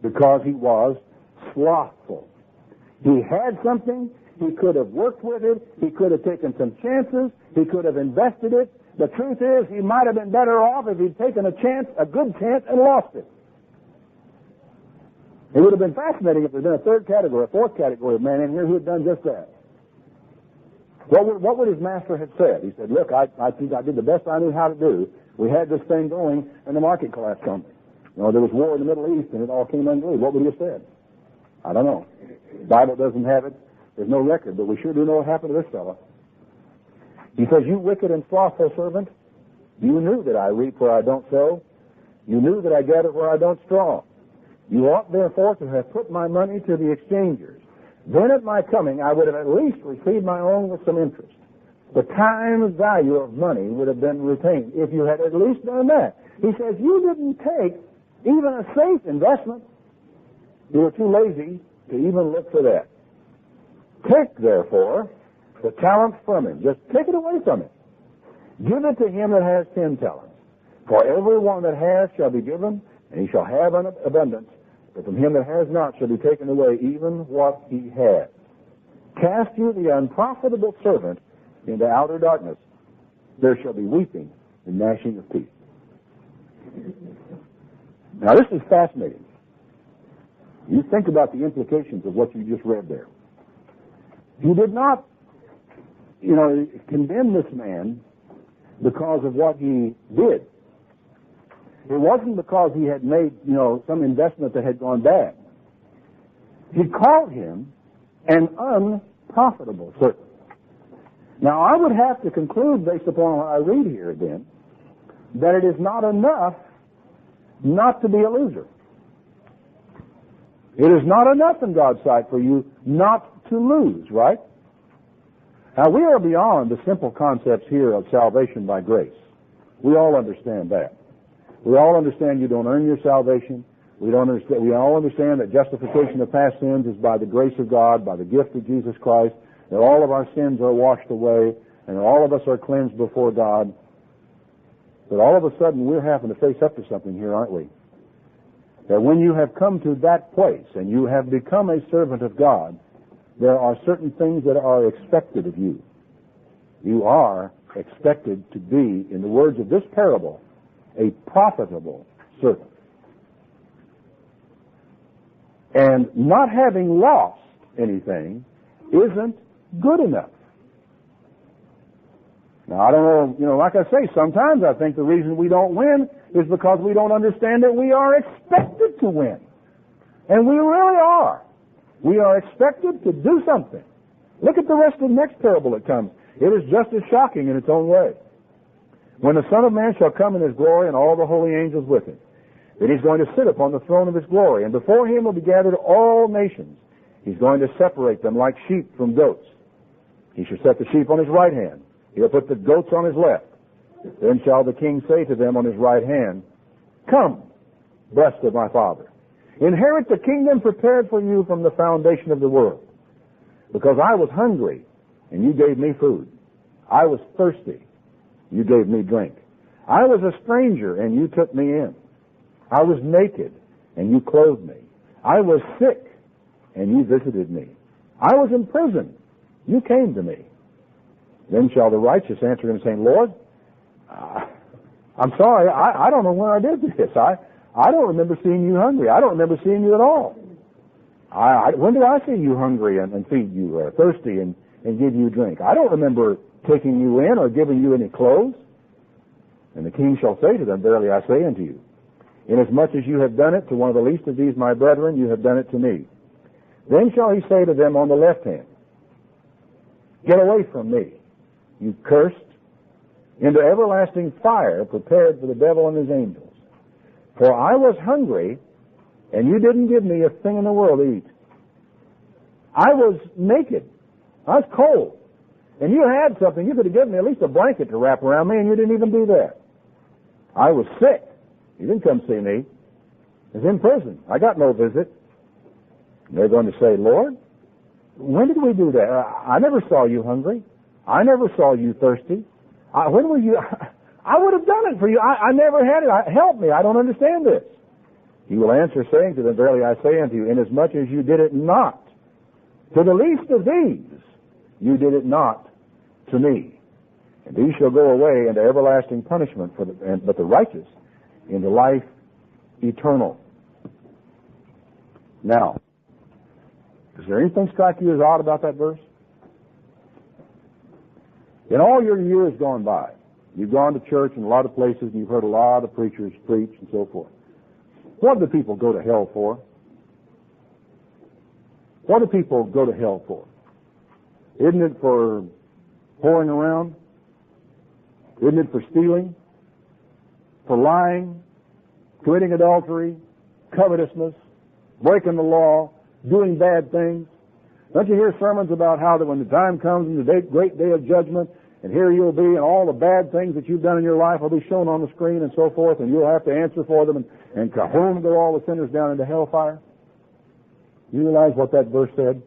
S1: Because he was slothful. He had something, he could have worked with it, he could have taken some chances, he could have invested it. The truth is, he might have been better off if he'd taken a chance, a good chance, and lost it. It would have been fascinating if there had been a third category, a fourth category of man in here who had done just that. What would his master have said? He said, "Look, I think I did the best I knew how to do. We had this thing going, and the market collapsed on me. You know, there was war in the Middle East, and it all came unglued." What would he have said? I don't know. The Bible doesn't have it. There's no record, but we sure do know what happened to this fellow. He says, "You wicked and slothful servant, you knew that I reap where I don't sow. You knew that I gather where I don't straw. You ought therefore to have put my money to the exchangers. Then at my coming I would have at least received my own with some interest. The time value of money would have been retained if you had at least done that." He says, you didn't take even a safe investment. You were too lazy to even look for that. Take, therefore, the talent from him. Just take it away from him. Give it to him that has 10 talents. For every one that has shall be given, and he shall have an abundance. But from him that has not shall be taken away even what he has. Cast you the unprofitable servant into outer darkness. There shall be weeping and gnashing of teeth. Now this is fascinating. You think about the implications of what you just read there. He did not, condemn this man because of what he did. It wasn't because he had made, some investment that had gone bad. He called him an unprofitable servant. Now, I would have to conclude, based upon what I read here then, that it is not enough not to be a loser. It is not enough in God's sight for you not to lose, right? Now, we are beyond the simple concepts here of salvation by grace. We all understand that. We all understand you don't earn your salvation. We all understand that justification of past sins is by the grace of God, by the gift of Jesus Christ, that all of our sins are washed away, and that all of us are cleansed before God. But all of a sudden, we're having to face up to something here, aren't we? That when you have come to that place and you have become a servant of God, there are certain things that are expected of you. You are expected to be, in the words of this parable, a profitable servant. And not having lost anything isn't good enough. Now, I don't know, like I say, sometimes I think the reason we don't win is because we don't understand that we are expected to win. And we really are. We are expected to do something. Look at the rest of the next parable that comes. It is just as shocking in its own way. When the Son of Man shall come in his glory and all the holy angels with him, then he's going to sit upon the throne of his glory, and before him will be gathered all nations. He's going to separate them like sheep from goats. He shall set the sheep on his right hand. He'll put the goats on his left. Then shall the king say to them on his right hand, "Come, blessed of my Father, inherit the kingdom prepared for you from the foundation of the world. Because I was hungry, and you gave me food. I was thirsty, you gave me drink. I was a stranger, and you took me in. I was naked, and you clothed me. I was sick, and you visited me. I was in prison, you came to me." Then shall the righteous answer him, saying, "Lord, I'm sorry, I don't know when I did this. I don't remember seeing you hungry. I don't remember seeing you at all. When did I see you hungry and feed you, or thirsty and give you drink? I don't remember taking you in or giving you any clothes." And the king shall say to them, "Verily I say unto you, inasmuch as you have done it to one of the least of these my brethren, you have done it to me." Then shall he say to them on the left hand, "Get away from me, you cursed, into everlasting fire prepared for the devil and his angels. For I was hungry, and you didn't give me a thing in the world to eat. I was naked. I was cold. And you had something. You could have given me at least a blanket to wrap around me, and you didn't even do that. I was sick. You didn't come see me. I was in prison. I got no visit. And they're going to say, Lord, when did we do that? I never saw you hungry. I never saw you thirsty. When were you? I would have done it for you. I never had it. Help me. I don't understand this. He will answer, saying to them, verily I say unto you, inasmuch as you did it not to the least of these, you did it not to me. And these shall go away into everlasting punishment, but the righteous into life eternal. Now, is there anything strike you as odd about that verse? In all your years gone by, you've gone to church in a lot of places, and you've heard a lot of preachers preach and so forth. What do people go to hell for? What do people go to hell for? Isn't it for whoring around? Isn't it for stealing? For lying? Committing adultery? Covetousness? Breaking the law? Doing bad things? Don't you hear sermons about how that when the time comes in the great day of judgment, and here you'll be, and all the bad things that you've done in your life will be shown on the screen and so forth, and you'll have to answer for them, and cahoon go all the sinners down into hellfire? You realize what that verse said?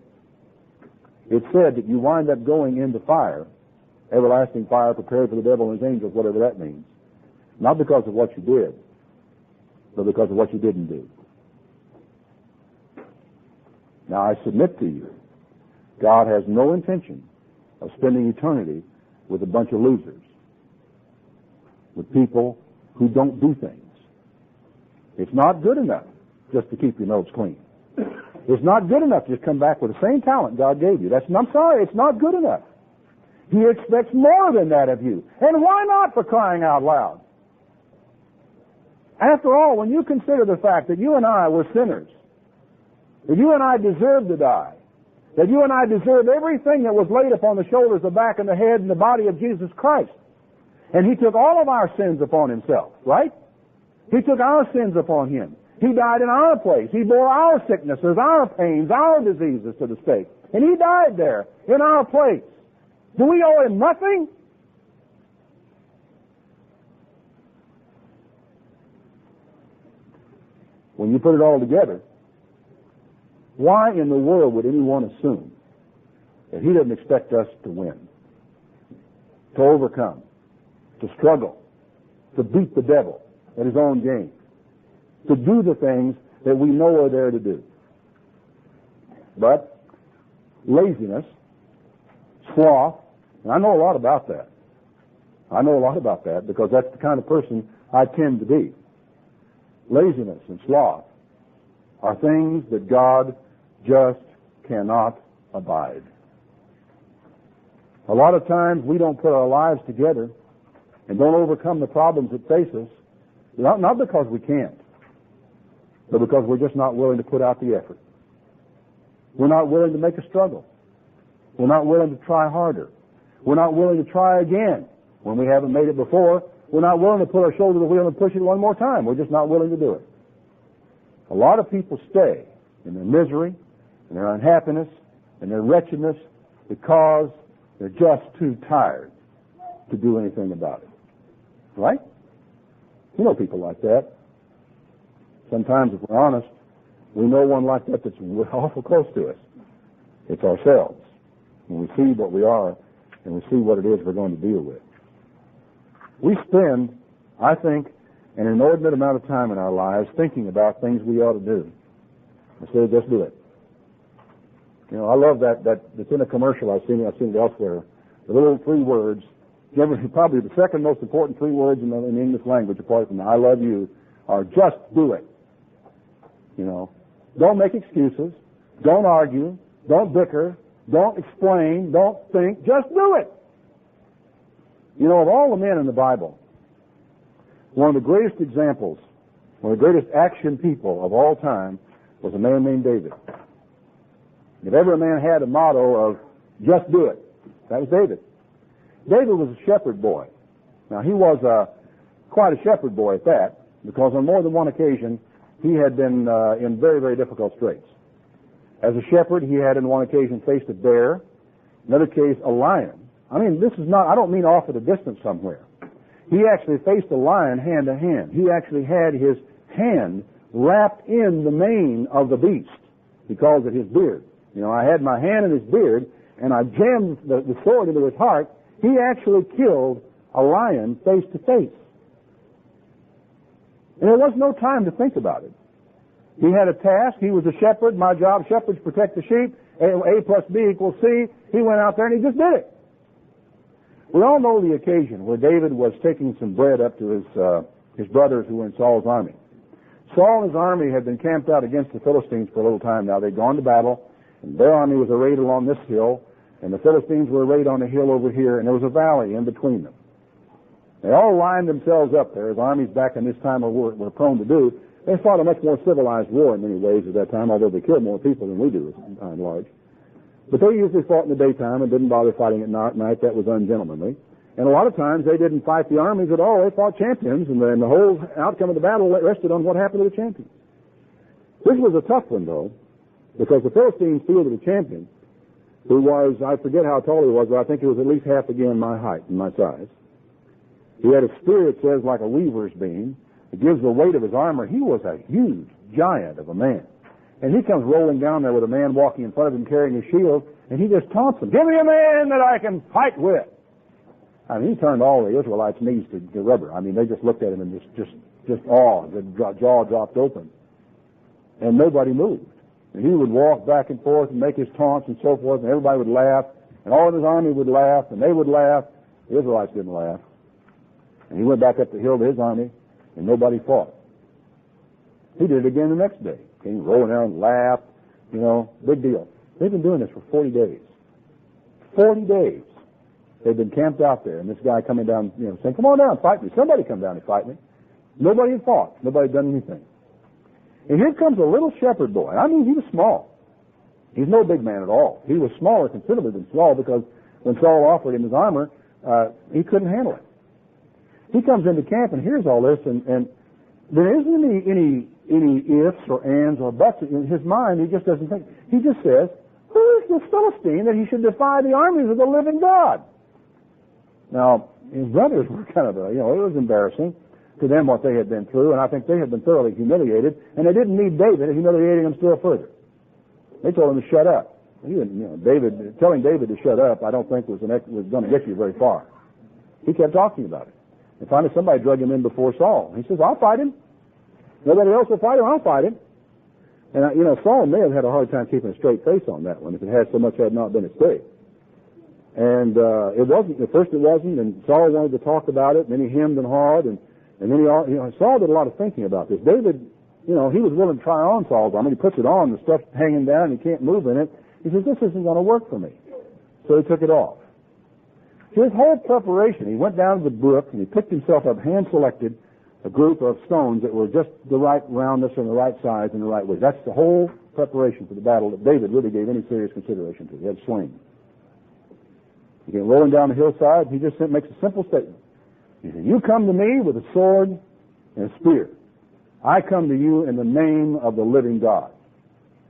S1: It said that you wind up going into fire, everlasting fire prepared for the devil and his angels, whatever that means. Not because of what you did, but because of what you didn't do. Now I submit to you, God has no intention of spending eternity with a bunch of losers, with people who don't do things. It's not good enough just to keep your nose clean. It's not good enough to just come back with the same talent God gave you. I'm sorry, it's not good enough. He expects more than that of you. And why not, for crying out loud? After all, when you consider the fact that you and I were sinners, that you and I deserved to die, that you and I deserved everything that was laid upon the shoulders, the back, and the head, and the body of Jesus Christ. And He took all of our sins upon Himself, right? He took our sins upon Him. He died in our place. He bore our sicknesses, our pains, our diseases to the stake. And He died there in our place. Do we owe Him nothing? When you put it all together, why in the world would anyone assume that He doesn't expect us to win, to overcome, to struggle, to beat the devil at his own game, to do the things that we know are there to do? But laziness, sloth, and I know a lot about that. I know a lot about that because that's the kind of person I tend to be. Laziness and sloth are things that God just cannot abide. A lot of times we don't put our lives together and don't overcome the problems that face us, not because we can't, but because we're just not willing to put out the effort. We're not willing to make a struggle. We're not willing to try harder. We're not willing to try again when we haven't made it before. We're not willing to put our shoulder to the wheel and push it one more time. We're just not willing to do it. A lot of people stay in their misery and their unhappiness and their wretchedness because they're just too tired to do anything about it. Right? You know people like that. Sometimes, if we're honest, we know one like that that's awful close to us. It's ourselves. When we see what we are and we see what it is we're going to deal with. We spend, I think, an inordinate amount of time in our lives thinking about things we ought to do instead of just do it. You know, I love that's in a commercial I've seen it elsewhere. The little 3 words, probably the second most important 3 words in the English language, apart from I love you, are just do it. You know, don't make excuses, don't argue, don't bicker, don't explain, don't think, just do it. You know, of all the men in the Bible, one of the greatest examples, one of the greatest action people of all time was a man named David. If ever a man had a motto of just do it, that was David. David was a shepherd boy. Now, he was quite a shepherd boy at that. because on more than one occasion he had been in very, very difficult straits. As a shepherd, he had on one occasion faced a bear, another case a lion. I mean, this is not, I don't mean off at a distance somewhere. He actually faced a lion hand to hand. He actually had his hand wrapped in the mane of the beast. He calls it his beard. You know, I had my hand in his beard, and I jammed the sword into his heart. He actually killed a lion face to face. And there was no time to think about it. He had a task. He was a shepherd. My job, shepherds protect the sheep. A plus B equals C. He went out there and he just did it. We all know the occasion where David was taking some bread up to his brothers who were in Saul's army. Saul and his army had been camped out against the Philistines for a little time now. They'd gone to battle, and their army was arrayed along this hill, and the Philistines were arrayed on a hill over here, and there was a valley in between them. They all lined themselves up there, as armies back in this time were prone to do. They fought a much more civilized war in many ways at that time, although they killed more people than we do, by and large. But they usually fought in the daytime and didn't bother fighting at night. That was ungentlemanly. And a lot of times they didn't fight the armies at all. They fought champions, and then the whole outcome of the battle rested on what happened to the champions. This was a tough one, though, because the Philistines fielded a champion who was, I forget how tall he was, but I think he was at least half again my height and my size. He had a spear, it says, like a weaver's beam. It gives the weight of his armor. He was a huge giant of a man. And he comes rolling down there with a man walking in front of him carrying his shield, and he just taunts him, "Give me a man that I can fight with." I mean, he turned all the Israelites' knees to rubber. I mean, they just looked at him and just awe. The jaw dropped open. And nobody moved. And he would walk back and forth and make his taunts and so forth, and everybody would laugh, and all of his army would laugh, and they would laugh. The Israelites didn't laugh. And he went back up the hill to his army, and nobody fought. He did it again the next day. Came rolling down and laughed, you know, big deal. They've been doing this for 40 days. 40 days. They've been camped out there, and this guy coming down, you know, saying, "Come on down, fight me. Somebody come down and fight me." Nobody had fought. Nobody had done anything. And here comes a little shepherd boy. I mean, he was small. He's no big man at all. He was smaller considerably than Saul, because when Saul offered him his armor, he couldn't handle it. He comes into camp and hears all this, and there isn't any ifs or ands or buts in his mind. He just doesn't think. He just says, "Who is this Philistine that he should defy the armies of the living God?" Now, his brothers were kind of, it was embarrassing to them what they had been through, and I think they had been thoroughly humiliated, and they didn't need David humiliating them still further. They told him to shut up. Telling David to shut up, I don't think was going to get you very far. He kept talking about it. And finally somebody drug him in before Saul. He says, "I'll fight him. Nobody else will fight him, I'll fight him." And, Saul may have had a hard time keeping a straight face on that one if it had so much had not been at stake. And it wasn't, at first it wasn't, and Saul wanted to talk about it, and then he hemmed and hawed, and then Saul did a lot of thinking about this. David, he was willing to try on Saul's armor. He puts it on, the stuff's hanging down, he can't move in it. He says, "This isn't going to work for me." So he took it off. His whole preparation, he went down to the brook, and he picked himself up, hand-selected, a group of stones that were just the right roundness and the right size and the right weight. That's the whole preparation for the battle that David really gave any serious consideration to. He had slings. He came rolling down the hillside, and he just makes a simple statement. He said, "You come to me with a sword and a spear. I come to you in the name of the living God."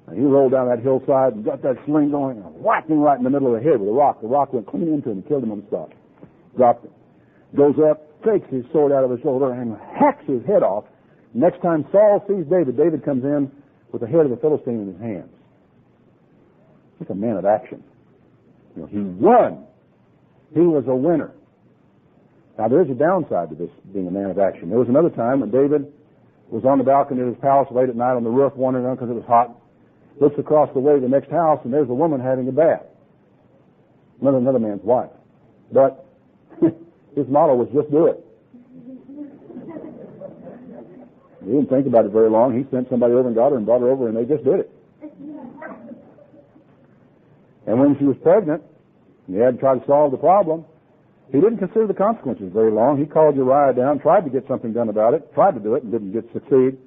S1: And he rolled down that hillside and got that sling going and whacked him right in the middle of the head with a rock. The rock went clean into him and killed him on the spot. Dropped him. Goes up, takes his sword out of his shoulder and hacks his head off. Next time Saul sees David, David comes in with the head of the Philistine in his hands. He's a man of action. He won. He was a winner. Now, there's a downside to this being a man of action. There was another time when David was on the balcony of his palace late at night on the roof, wandering around because it was hot. Looks across the way to the next house, and there's a woman having a bath. Another man's wife. But his motto was, "Just do it." He didn't think about it very long. He sent somebody over and got her and brought her over, and they just did it. And when she was pregnant, and he had to try to solve the problem, he didn't consider the consequences very long. He called Uriah down, tried to get something done about it, tried to do it, and didn't succeed.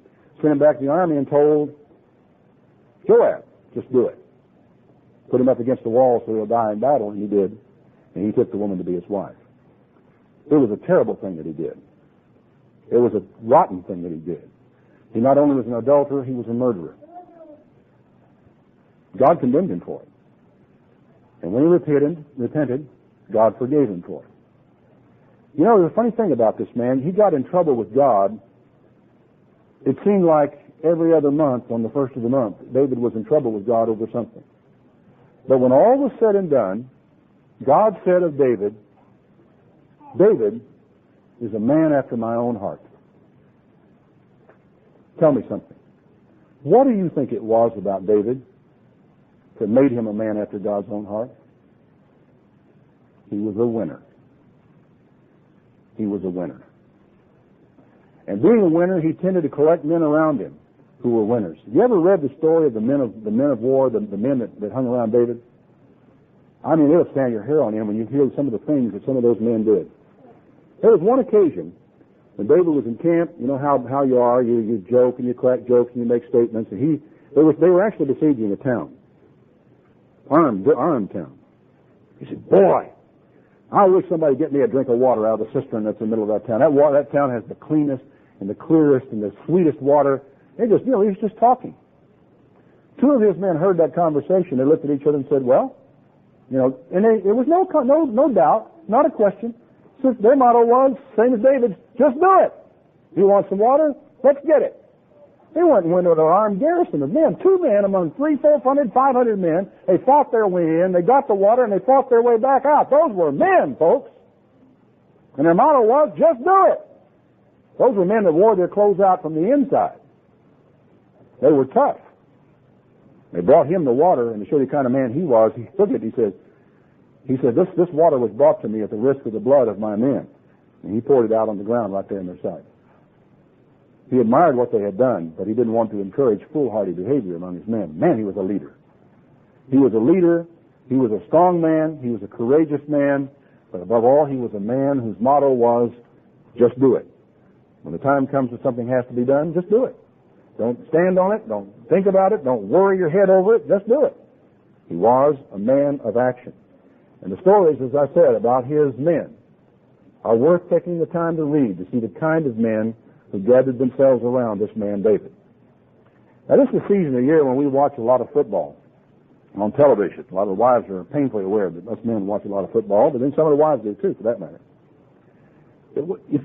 S1: Sent him back to the army and told Joab, "Just do it. Put him up against the wall so he'll die in battle," and he did. And he took the woman to be his wife. It was a terrible thing that he did. It was a rotten thing that he did. He not only was an adulterer, he was a murderer. God condemned him for it. And when he repented, God forgave him for it. You know, the funny thing about this man, he got in trouble with God. It seemed like every other month, on the first of the month, David was in trouble with God over something. But when all was said and done, God said of David, David is a man after my own heart. Tell me something. What do you think it was about David that made him a man after God's own heart? He was a winner. He was a winner. And being a winner, he tended to collect men around him who were winners. Have you ever read the story of the men of war, the men that hung around David? I mean, it'll stand your hair on end when you hear some of the things that some of those men did. There was one occasion when David was in camp. You know how you are. You joke and you crack jokes and you make statements. And they were actually besieging a town, armed town. He said, "Boy, I wish somebody would get me a drink of water out of the cistern that's in the middle of that town. That town has the cleanest and the clearest and the sweetest water." He was just talking. Two of his men heard that conversation. They looked at each other and said, "Well, and it was no doubt, not a question. So their motto was, same as David's, just do it. You want some water? Let's get it." They went and went to an armed garrison of men. 2 men among 300, 400, 500 men. They fought their way in. They got the water, and they fought their way back out. Those were men, folks. And their motto was, just do it. Those were men that wore their clothes out from the inside. They were tough. They brought him the water, and to show you the kind of man he was, he took it. He said, this water was brought to me at the risk of the blood of my men. And he poured it out on the ground right there in their sight. He admired what they had done, but he didn't want to encourage foolhardy behavior among his men. Man, he was a leader. He was a leader. He was a strong man. He was a courageous man. But above all, he was a man whose motto was, just do it. When the time comes that something has to be done, just do it. Don't stand on it. Don't think about it. Don't worry your head over it. Just do it. He was a man of action. And the stories, as I said, about his men are worth taking the time to read to see the kind of men who gathered themselves around this man David. Now, this is the season of year when we watch a lot of football on television. A lot of the wives are painfully aware that us men watch a lot of football, but then some of the wives do too, for that matter.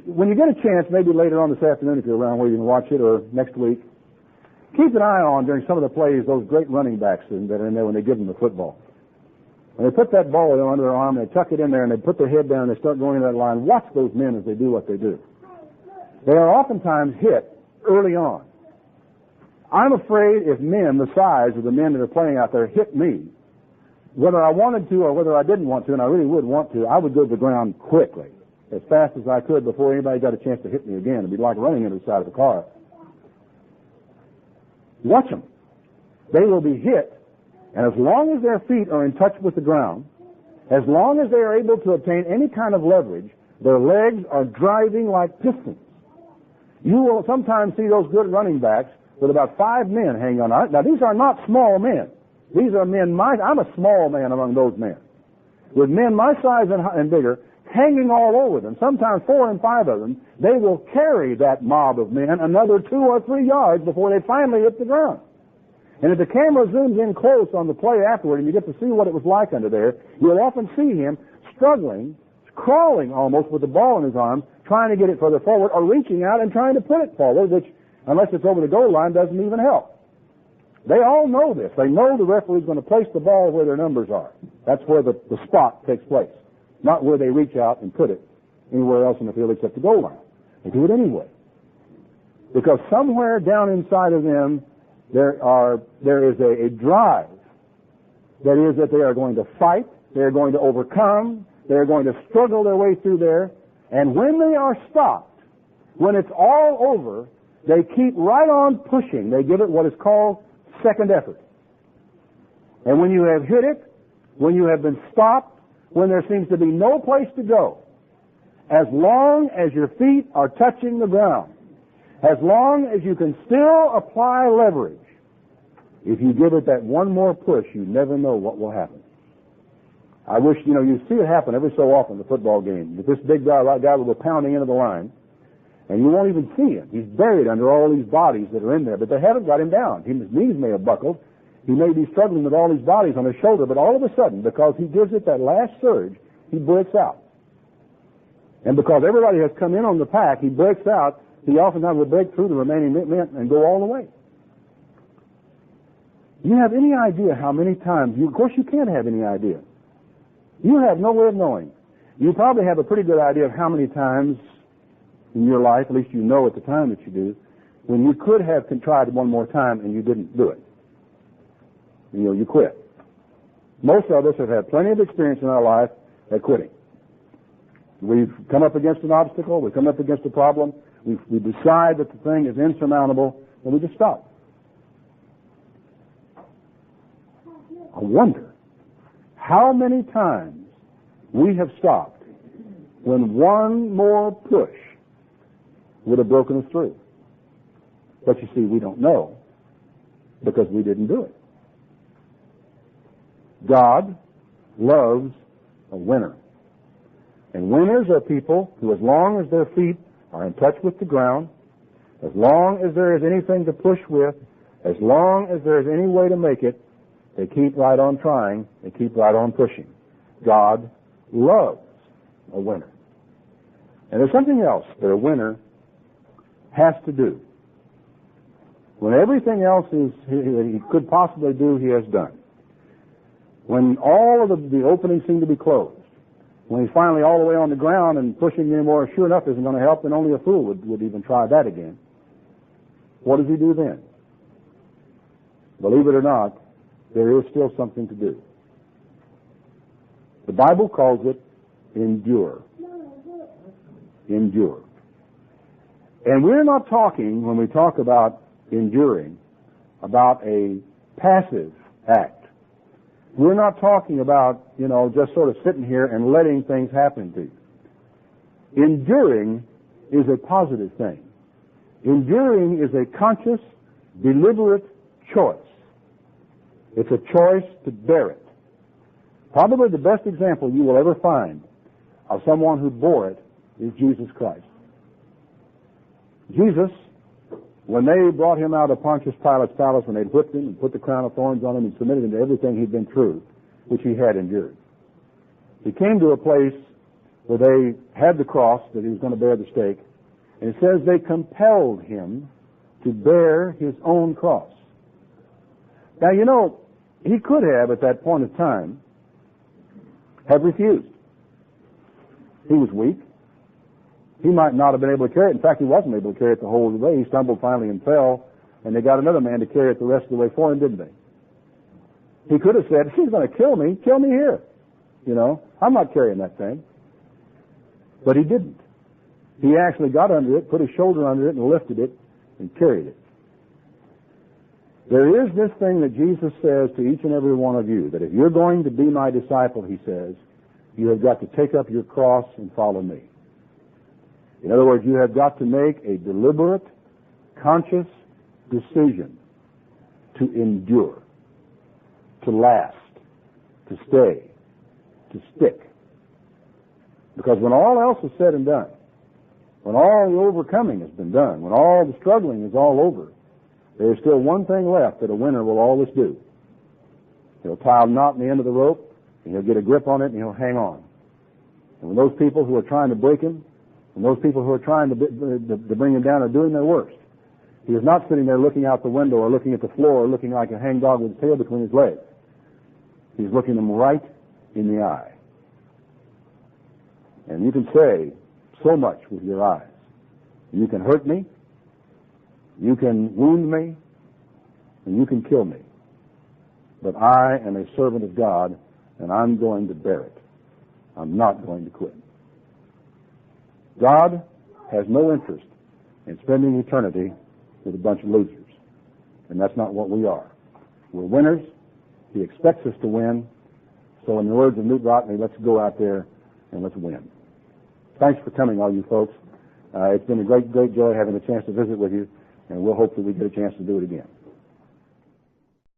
S1: When you get a chance, maybe later on this afternoon if you're around where you can watch it, or next week, keep an eye on during some of the plays those great running backs that are in there when they give them the football. When they put that ball under their arm, and they tuck it in there, and they put their head down, and they start going into that line. Watch those men as they do what they do. They are oftentimes hit early on. I'm afraid if men the size of the men that are playing out there hit me, whether I wanted to or whether I didn't want to, and I really would want to, I would go to the ground quickly, as fast as I could before anybody got a chance to hit me again. It'd be like running into the side of the car. Watch them. They will be hit, and as long as their feet are in touch with the ground, as long as they are able to obtain any kind of leverage, their legs are driving like pistons. You will sometimes see those good running backs with about 5 men hanging on. Now, these are not small men. These are men I'm a small man among those men. With men my size and bigger hanging all over them, sometimes 4 and 5 of them, they will carry that mob of men another 2 or 3 yards before they finally hit the ground. And if the camera zooms in close on the play afterward and you get to see what it was like under there, you'll often see him struggling, crawling almost with the ball in his arms, trying to get it further forward, or reaching out and trying to put it forward, which, unless it's over the goal line, doesn't even help. They all know this. They know the referee's going to place the ball where their numbers are. That's where the spot takes place, not where they reach out and put it anywhere else in the field except the goal line. They do it anyway. Because somewhere down inside of them, there is a drive. That is that they are going to fight, they are going to overcome, they are going to struggle their way through there, and when they are stopped, when it's all over, they keep right on pushing. They give it what is called second effort. And when you have hit it, when you have been stopped, when there seems to be no place to go, as long as your feet are touching the ground, as long as you can still apply leverage, if you give it that one more push, you never know what will happen. I wish, you see it happen every so often in the football game. If this big guy will go pounding into the line, And you won't even see him. He's buried under all these bodies that are in there, but they haven't got him down. His knees may have buckled. He may be struggling with all these bodies on his shoulder, but all of a sudden, because he gives it that last surge, he breaks out. And because everybody has come in on the pack, he breaks out. He oftentimes will break through the remaining men and go all the way. Do you have any idea how many times, of course you can't have any idea. You have no way of knowing. You probably have a pretty good idea of how many times in your life, at least you know at the time that you do, when you could have tried one more time and you didn't do it. You quit. Most of us have had plenty of experience in our life at quitting. We've come up against an obstacle, we've come up against a problem, we decide that the thing is insurmountable, and we just stop. I wonder how many times we have stopped when one more push would have broken us through. But you see, we don't know because we didn't do it. God loves a winner. And winners are people who, as long as their feet are in touch with the ground, as long as there is anything to push with, as long as there is any way to make it, they keep right on trying, they keep right on pushing. God loves a winner. And there's something else that a winner has to do. When everything else he could possibly do, he has done. When all of the openings seem to be closed, when he's finally all the way on the ground and pushing anymore, sure enough, isn't going to help, and only a fool would even try that again. What does he do then? Believe it or not, there is still something to do. The Bible calls it endure. Endure. And we're not talking, when we talk about enduring, about a passive act. We're not talking about, just sort of sitting here and letting things happen to you. Enduring is a positive thing. Enduring is a conscious, deliberate choice. It's a choice to bear it. Probably the best example you will ever find of someone who bore it is Jesus Christ. Jesus, when they brought him out of Pontius Pilate's palace, when they'd whipped him and put the crown of thorns on him and submitted him to everything he'd been through, which he had endured, he came to a place where they had the cross that he was going to bear the stake, and it says they compelled him to bear his own cross. Now, he could have, at that point of time, have refused. He was weak. He might not have been able to carry it. In fact, he wasn't able to carry it the whole way. He stumbled finally and fell, and they got another man to carry it the rest of the way for him, didn't they? He could have said, she's going to kill me here. I'm not carrying that thing. But he didn't. He actually got under it, put his shoulder under it, and lifted it, and carried it. There is this thing that Jesus says to each and every one of you, that if you're going to be my disciple, he says, you have got to take up your cross and follow me. In other words, you have got to make a deliberate, conscious decision to endure, to last, to stay, to stick. Because when all else is said and done, when all the overcoming has been done, when all the struggling is all over, there is still one thing left that a winner will always do. He'll tie a knot in the end of the rope, and he'll get a grip on it, and he'll hang on. And when those people who are trying to break him, and those people who are trying to bring him down are doing their worst, he is not sitting there looking out the window or looking at the floor or looking like a hangdog with his tail between his legs. He's looking them right in the eye. And you can say so much with your eyes. You can hurt me, you can wound me, and you can kill me. But I am a servant of God, and I'm going to bear it. I'm not going to quit. God has no interest in spending eternity with a bunch of losers. And that's not what we are. We're winners. He expects us to win. So in the words of Newt Rockney, let's go out there and let's win. Thanks for coming, all you folks. It's been a great, great joy having a chance to visit with you, and we'll hope that we get a chance to do it again.